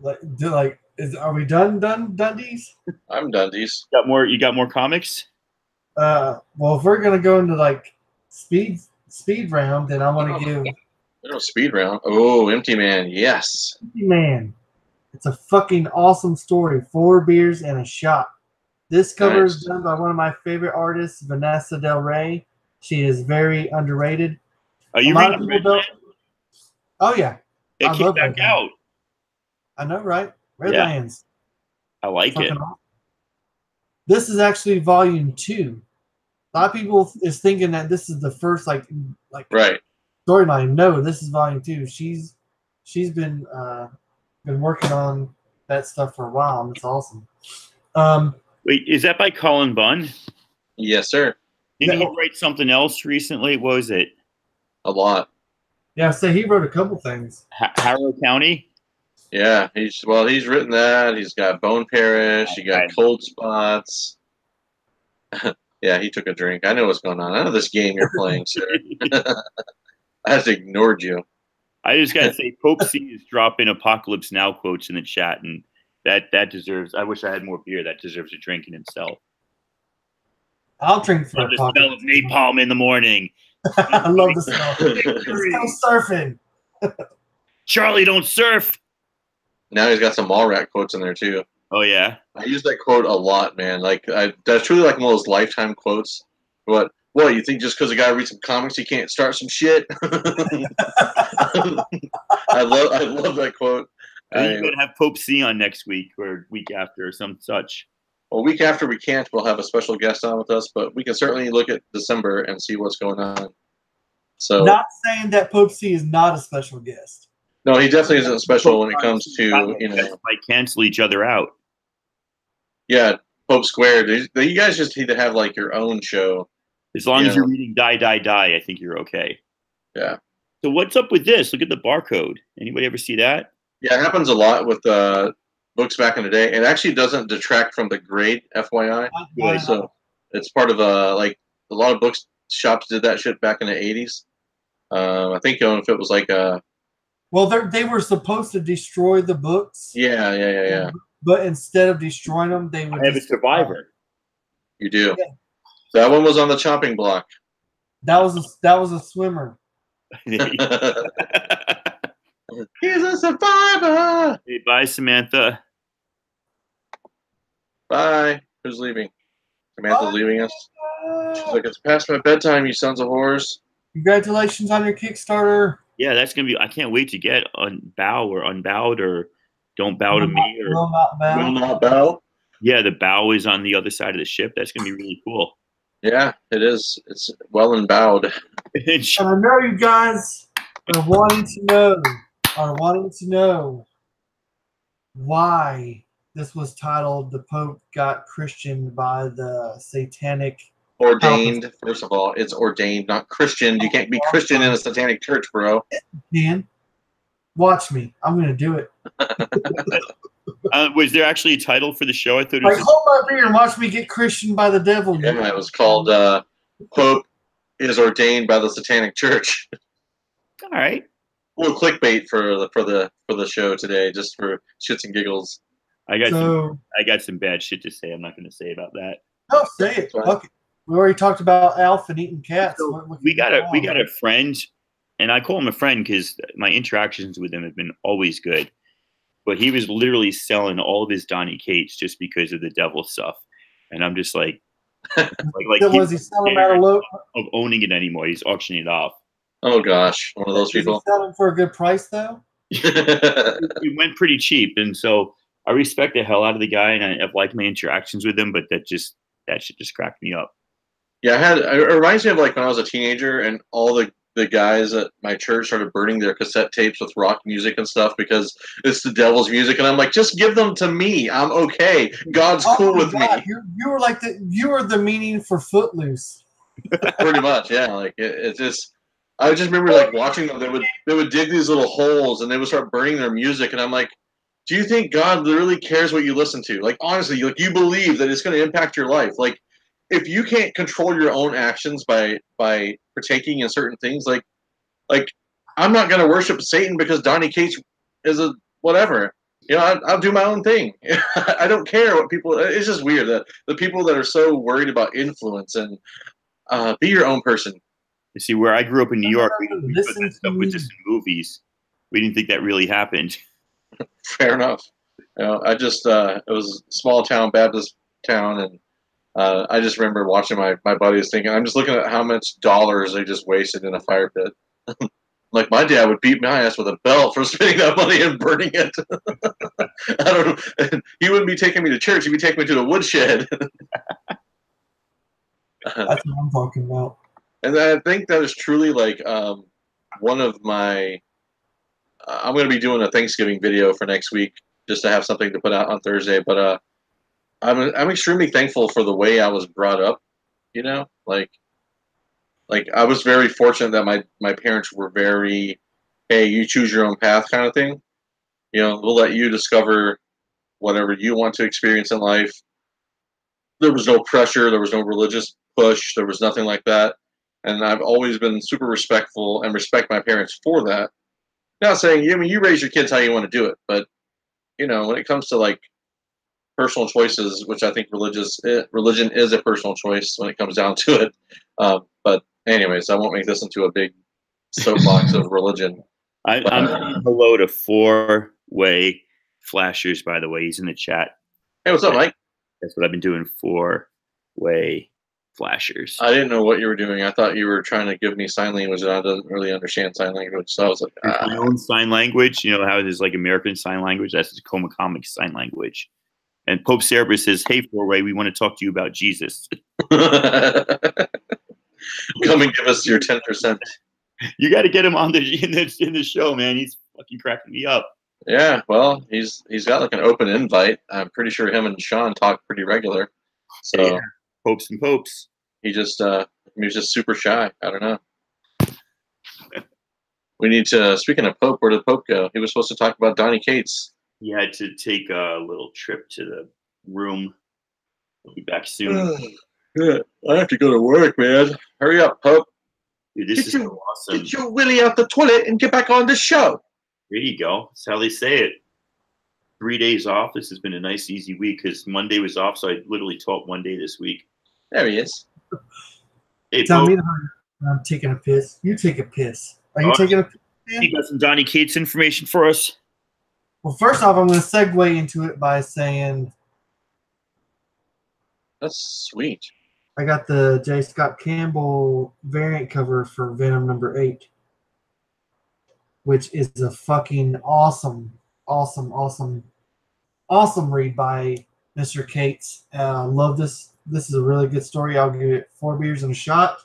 Are we done, Dundies? I'm Dundies. You got more comics? Well, if we're gonna go into like speed round, then I want to give speed round. Oh, Empty Man, yes. Empty Man. It's a fucking awesome story. 4 beers and a shot. This cover is done by one of my favorite artists, Vanessa Del Rey. She is very underrated. Are you reading Red Man? Oh yeah. It came back out. I know, right? Redlands. I like it. Awesome. This is actually volume 2. A lot of people is thinking that this is the first like right storyline. No, this is volume 2. She's been working on that stuff for a while, and it's awesome. Wait, is that by Colin Bunn? Yes, sir. Didn't he write something else recently? What was it? A lot. Yeah, so he wrote a couple things. Harrow County? Yeah, he's written that. He's got Bone Parish. He got Cold Spots. Yeah, he took a drink. I know what's going on. I know this game you're playing, sir. I just ignored you. I just gotta say, Pope C is dropping Apocalypse Now quotes in the chat, and that deserves. I wish I had more beer. That deserves a drink in itself. I'll drink for the smell of napalm in the morning. I love the smell. Let's go surfing. Charlie, don't surf. Now he's got some Mallrat quotes in there too. Oh yeah, I use that quote a lot, man. Like that's truly like one of those lifetime quotes. What you think just because a guy reads some comics he can't start some shit? I love that quote. You're gonna have Pope C on next week or week after or some such. Well, a week after we can't, we'll have a special guest on with us, but we can certainly look at December and see what's going on. So, Not saying that Pope C is not a special guest. no, he definitely isn't special when it comes to, you Guys know, might cancel each other out. yeah, Pope Squared. You guys just need to have like your own show. As long You as you're know. reading die, die, die, I think you're okay. Yeah. So what's up with this? Look at the barcode. Anybody ever see that? Yeah, it happens a lot with books back in the day. It actually doesn't detract from the grade, FYI. Good. So it's part of like a lot of books shops did that shit back in the 80s. I think if it was like Well, they were supposed to destroy the books. yeah. But instead of destroying them, they would. I have a survivor. You do. Yeah. That one was on the chopping block. That was a swimmer. He's a survivor. Hey, bye, Samantha. Bye. Who's leaving? Samantha's Bye. leaving us. She's like, it's past my bedtime, you sons of whores. Congratulations on your Kickstarter. Yeah, that's gonna be. I can't wait to get Unbow or Unbowed or Don't Bow to Me or Will not bow. Will not bow. yeah, the bow is on the other side of the ship. That's gonna be really cool. Yeah, it is. It's well and bowed. And I know you guys are wanting to know why this was titled "The Pope Got Christianed by the Satanic." Ordained, first of all, it's ordained, not Christian. You can't be Christian in a satanic church, bro. Dan, watch me. I'm going to do it. Was there actually a title for the show? I thought it Like, was. hold my beer and watch me get Christianed by the devil. Yeah, it was called Pope is ordained by the Satanic Church. All right. A little clickbait for the show today, just for shits and giggles. I got some bad shit to say. I'm not going to say about that. No, say it. Fuck it. We already talked about Alf and eating cats. So we got a friend, and I call him a friend because my interactions with him have been always good. But he was literally selling all of his Donny Cates just because of the devil stuff, and I'm just like was he selling at a low? Of owning it anymore? He's auctioning it off. Oh gosh, one of those Was people. he selling for a good price though? He went pretty cheap, and so I respect the hell out of the guy, and I've liked my interactions with him. But that shit just cracked me up. Yeah, it reminds me of like when I was a teenager and all the guys at my church started burning their cassette tapes with rock music and stuff because it's the devil's music, and I'm like, just give them to me. I'm okay. God's cool with me. You were like you were the meaning for Footloose. Pretty much, yeah. Like it's just, I just remember like watching them. They would dig these little holes and they would start burning their music, and I'm like, do you think God really cares what you listen to? Like honestly, like you believe that it's going to impact your life, like. If you can't control your own actions by partaking in certain things, like I'm not going to worship Satan because Donny Cates is a whatever. You know, I'll do my own thing. I don't care what people. It's just weird that the people that are so worried about influence and be your own person. You see, where I grew up in New York, we put that stuff with just in movies. We didn't think that really happened. Fair enough. You know, I just it was a small town Baptist town and. I just remember watching my buddies thinking, I'm just looking at how much dollars they just wasted in a fire pit. Like my dad would beat my ass with a belt for spending that money and burning it. I don't know. He wouldn't be taking me to church. He'd be taking me to the woodshed. That's what I'm talking about. And I think that is truly like one of my. I'm going to be doing a Thanksgiving video for next week just to have something to put out on Thursday. But I'm extremely thankful for the way I was brought up, you know, like I was very fortunate that my parents were very, hey, you choose your own path kind of thing. You know, we'll let you discover whatever you want to experience in life. There was no pressure. There was no religious push. There was nothing like that. And I've always been super respectful and respect my parents for that. Not saying, I mean, you raise your kids how you want to do it, but, you know, when it comes to like, personal choices, which I think religion is a personal choice when it comes down to it. But anyways, I won't make this into a big soapbox of religion. I'm saying hello to 4-way flashers, by the way. He's in the chat. Hey, what's up, Mike? That's what I've been doing, 4-way flashers. I didn't know what you were doing. I thought you were trying to give me sign language, and I don't really understand sign language. So I was like, my own sign language. You know how it is like American Sign Language? That's Tacoma Comics sign language. And Pope Cerberus says, "Hey, Four-Way, we want to talk to you about Jesus." Come and give us your 10%. You got to get him on in the show, man. He's fucking cracking me up. Yeah, well, he's got like an open invite. I'm pretty sure him and Sean talk pretty regular. So yeah. Popes and popes. He was just super shy. I don't know. We need to. Speaking of Pope, where did Pope go? He was supposed to talk about Donnie Cates. He had to take a little trip to the room. He'll be back soon. Yeah, I have to go to work, man. Hurry up, Pope. Dude, this is so awesome. Get your willy out the toilet and get back on the show. There you go. That's how they say it. 3 days off. This has been a nice, easy week because Monday was off, so I literally taught one day this week. There he is. Hey, Tell Pope. me I'm taking a piss. You take a piss. Are you taking a piss, man? You got some Donnie Cates information for us? Well, first off, I'm going to segue into it by saying That's sweet. I got the J. Scott Campbell variant cover for Venom #8, which is a fucking awesome read by Mr. Cates. Love this. This is a really good story. I'll give it 4 beers and a shot.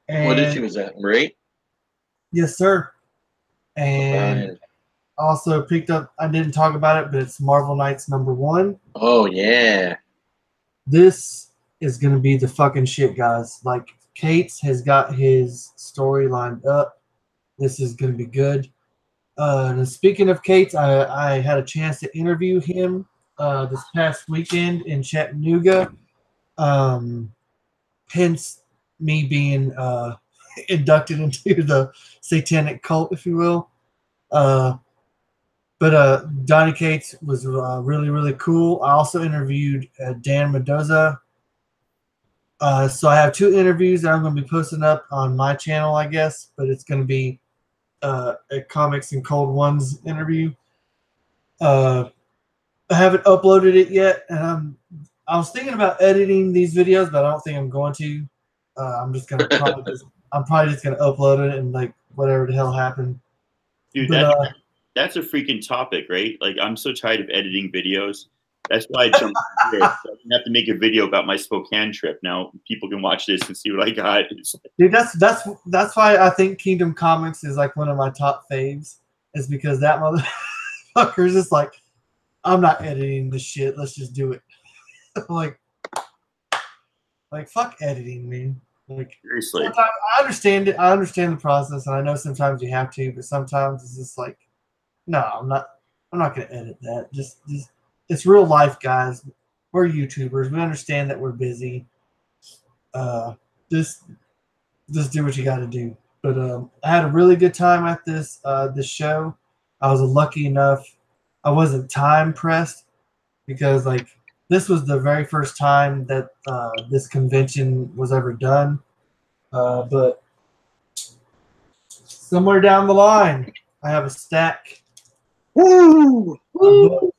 And What issue was that? #8? Yes, sir. And Right. also picked up, I didn't talk about it, but it's Marvel Knights #1. Oh, yeah. This is going to be the fucking shit, guys. Like, Cates has got his story lined up. This is going to be good. And speaking of Cates, I had a chance to interview him this past weekend in Chattanooga. Hence me being inducted into the Satanic cult, if you will. But Donnie Cates was really, really cool. I also interviewed Dan Mendoza. So I have 2 interviews that I'm going to be posting up on my channel, I guess. But it's going to be a Comics and Cold Ones interview. I haven't uploaded it yet. And I was thinking about editing these videos, but I don't think I'm going to. I'm just going to I'm probably just going to upload it and like whatever the hell happened. Dude, But, that's a freaking topic, right? Like, I'm so tired of editing videos. That's why I jumped here. So I have to make a video about my Spokane trip. Now people can watch this and see what I got. dude, that's why I think Kingdom Comics is like one of my top faves. Is because that motherfucker's just like, I'm not editing this shit. Let's just do it. like fuck editing, man. Like, Seriously. I understand it. I understand the process, and I know sometimes you have to, but sometimes it's just like, no, I'm not going to edit that. Just it's real life, guys. We're YouTubers. We understand that we're busy. Just do what you got to do. But I had a really good time at this show. I was lucky enough. I wasn't time pressed because like this was the very first time that this convention was ever done. But somewhere down the line, I have a stack. Woo! Woo!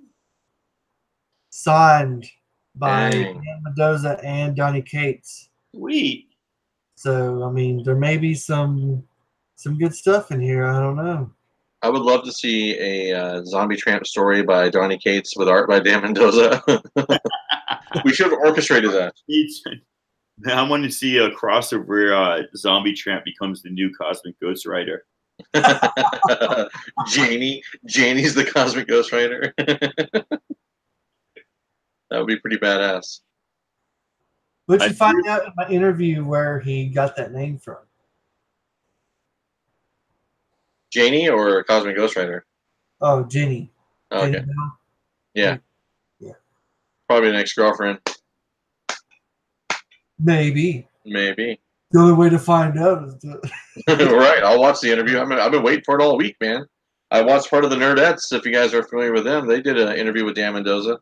Signed by Dang. Dan Mendoza and Donnie Cates. Sweet. So I mean, there may be some good stuff in here. I don't know. I would love to see a Zombie Tramp story by Donnie Cates with art by Dan Mendoza. We should have orchestrated that. I want to see a crossover where Zombie Tramp becomes the new Cosmic Ghost Rider. Janie's the Cosmic Ghost Rider. That would be pretty badass. But you find out in my interview where he got that name from. Janie or Cosmic Ghost Rider? Oh, Jenny. Oh, okay. Jenny Bell? Yeah. Yeah. Probably an ex-girlfriend. Maybe. Maybe. The only way to find out is to Right. I'll watch the interview. I've been waiting for it all week, man. I watched part of the Nerdettes. If you guys are familiar with them, they did an interview with Dan Mendoza.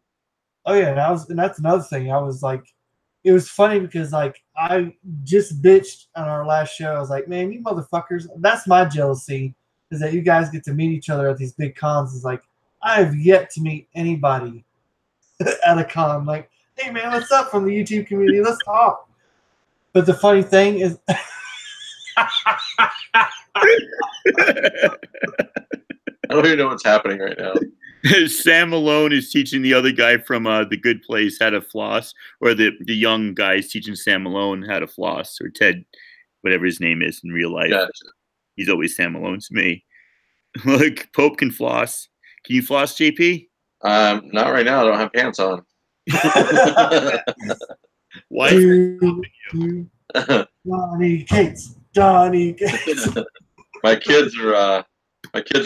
Oh yeah, and that's another thing. I was like, it was funny because like I just bitched on our last show. I was like, man, you motherfuckers. That's my jealousy, is that you guys get to meet each other at these big cons. It's like I have yet to meet anybody at a con. Like, hey man, what's up from the YouTube community? Let's talk. But the funny thing is, I don't even know what's happening right now. Sam Malone is teaching the other guy from The Good Place how to floss, or the young guy is teaching Sam Malone how to floss, or Ted, whatever his name is in real life. Gotcha. He's always Sam Malone to me. Look, Pope can floss. Can you floss, JP? Not right now. I don't have pants on. Why is Donnie Cates. Donnie Cates. my kids are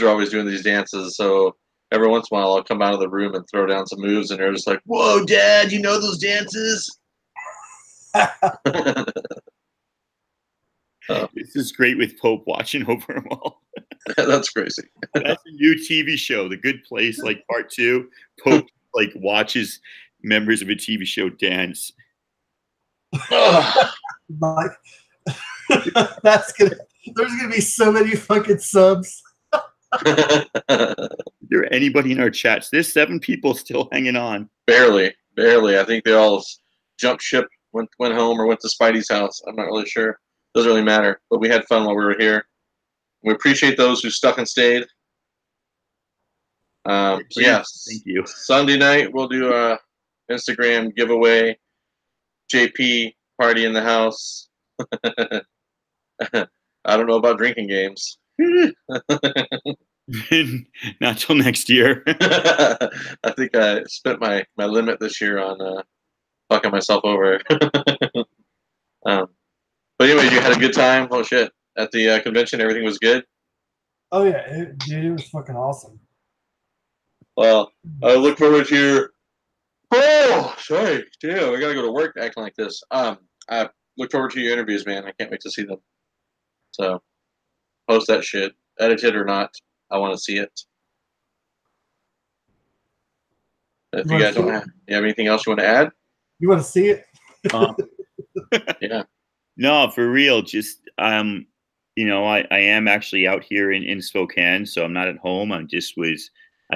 always doing these dances, so every once in a while I'll come out of the room and throw down some moves, and they're just like, "Whoa, Dad, you know those dances?" This is great with Pope watching over them all. That's crazy. That's a new TV show, The Good Place, like part 2. Pope like watches members of a TV show dance. Like, there's gonna be so many fucking subs. Is there anybody in our chats? There's 7 people still hanging on. Barely. I think they all jumped ship, went home, or went to Spidey's house. I'm not really sure. Doesn't really matter. But we had fun while we were here. We appreciate those who stuck and stayed. So yeah, Thank you. Sunday night we'll do a Instagram giveaway. JP party in the house. I don't know about drinking games. Not till next year. I think I spent my limit this year on fucking myself over. But anyway, you had a good time. Oh shit! At the convention, everything was good. Oh yeah, dude, it was fucking awesome. Well, I look forward to your. Oh, sorry, damn! I gotta go to work acting like this. I look forward to your interviews, man. I can't wait to see them. So, post that shit, edited or not. I want to see it. If you guys don't have, you have anything else you want to add? You want to see it? Yeah. No, for real. Just you know, I am actually out here in Spokane, so I'm not at home. I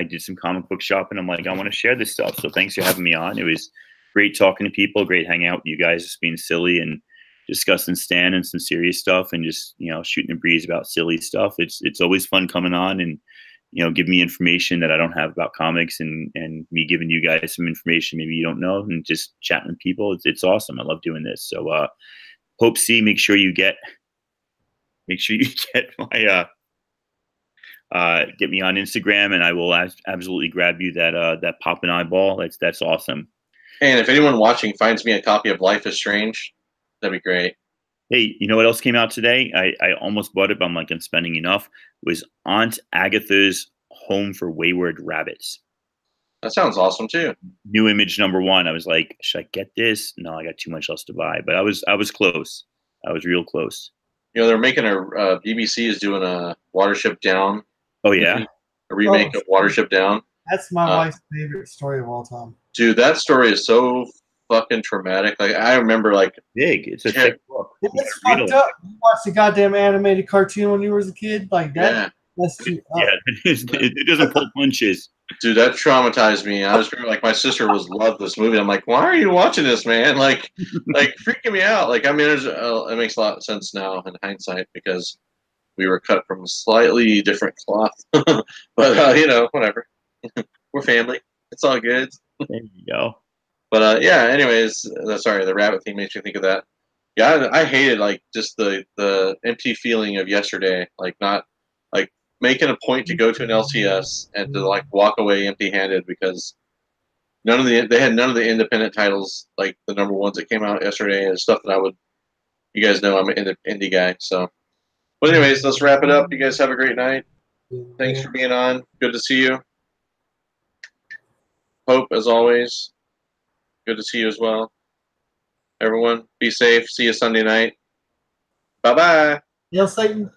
did some comic book shopping. I'm like, I want to share this stuff. So thanks for having me on. It was great talking to people, great hanging out with you guys, just being silly and discussing Stan and some serious stuff, and just, you know, shooting the breeze about silly stuff. It's always fun coming on and, you know, give me information that I don't have about comics, and me giving you guys some information maybe you don't know, and just chatting with people. It's awesome. I love doing this. So Hope C, make sure you get my get me on Instagram, and I will absolutely grab you that poppin' eyeball. That's awesome. And if anyone watching finds me a copy of Life is Strange, that'd be great. Hey, you know what else came out today? I almost bought it, but I'm like, I'm spending enough. It was Aunt Agatha's Home for Wayward Rabbits. That sounds awesome too. New Image #1. I was like, should I get this? No, I got too much else to buy. But I was close. I was real close. You know, they're making BBC is doing a Watership Down. Oh yeah, a remake of Watership Down. That's my wife's favorite story of all time. Dude, that story is so fucking traumatic. Like, I remember, like, big. It's a thick book. It's fucked up. You watched the goddamn animated cartoon when you were a kid, like that. Yeah. That's too yeah, it doesn't pull punches. Dude, that traumatized me. I was like, my sister loved this movie. I'm like, why are you watching this, man? Like freaking me out. Like, I mean, it makes a lot of sense now in hindsight, because we were cut from a slightly different cloth. But you know, whatever. We're family. It's all good. There you go. But yeah. Anyways, sorry, the rabbit thing makes me think of that. Yeah, I hated, like, just the empty feeling of yesterday. Like, not like making a point to go to an LCS and to, like, walk away empty-handed, because they had none of the independent titles, like the #1s that came out yesterday, and stuff that you guys know I'm an indie guy. So, but anyways, let's wrap it up. You guys have a great night. Thanks for being on. Good to see you. Hope, as always, good to see you as well. Everyone, be safe. See you Sunday night. Bye-bye. Hail Satan.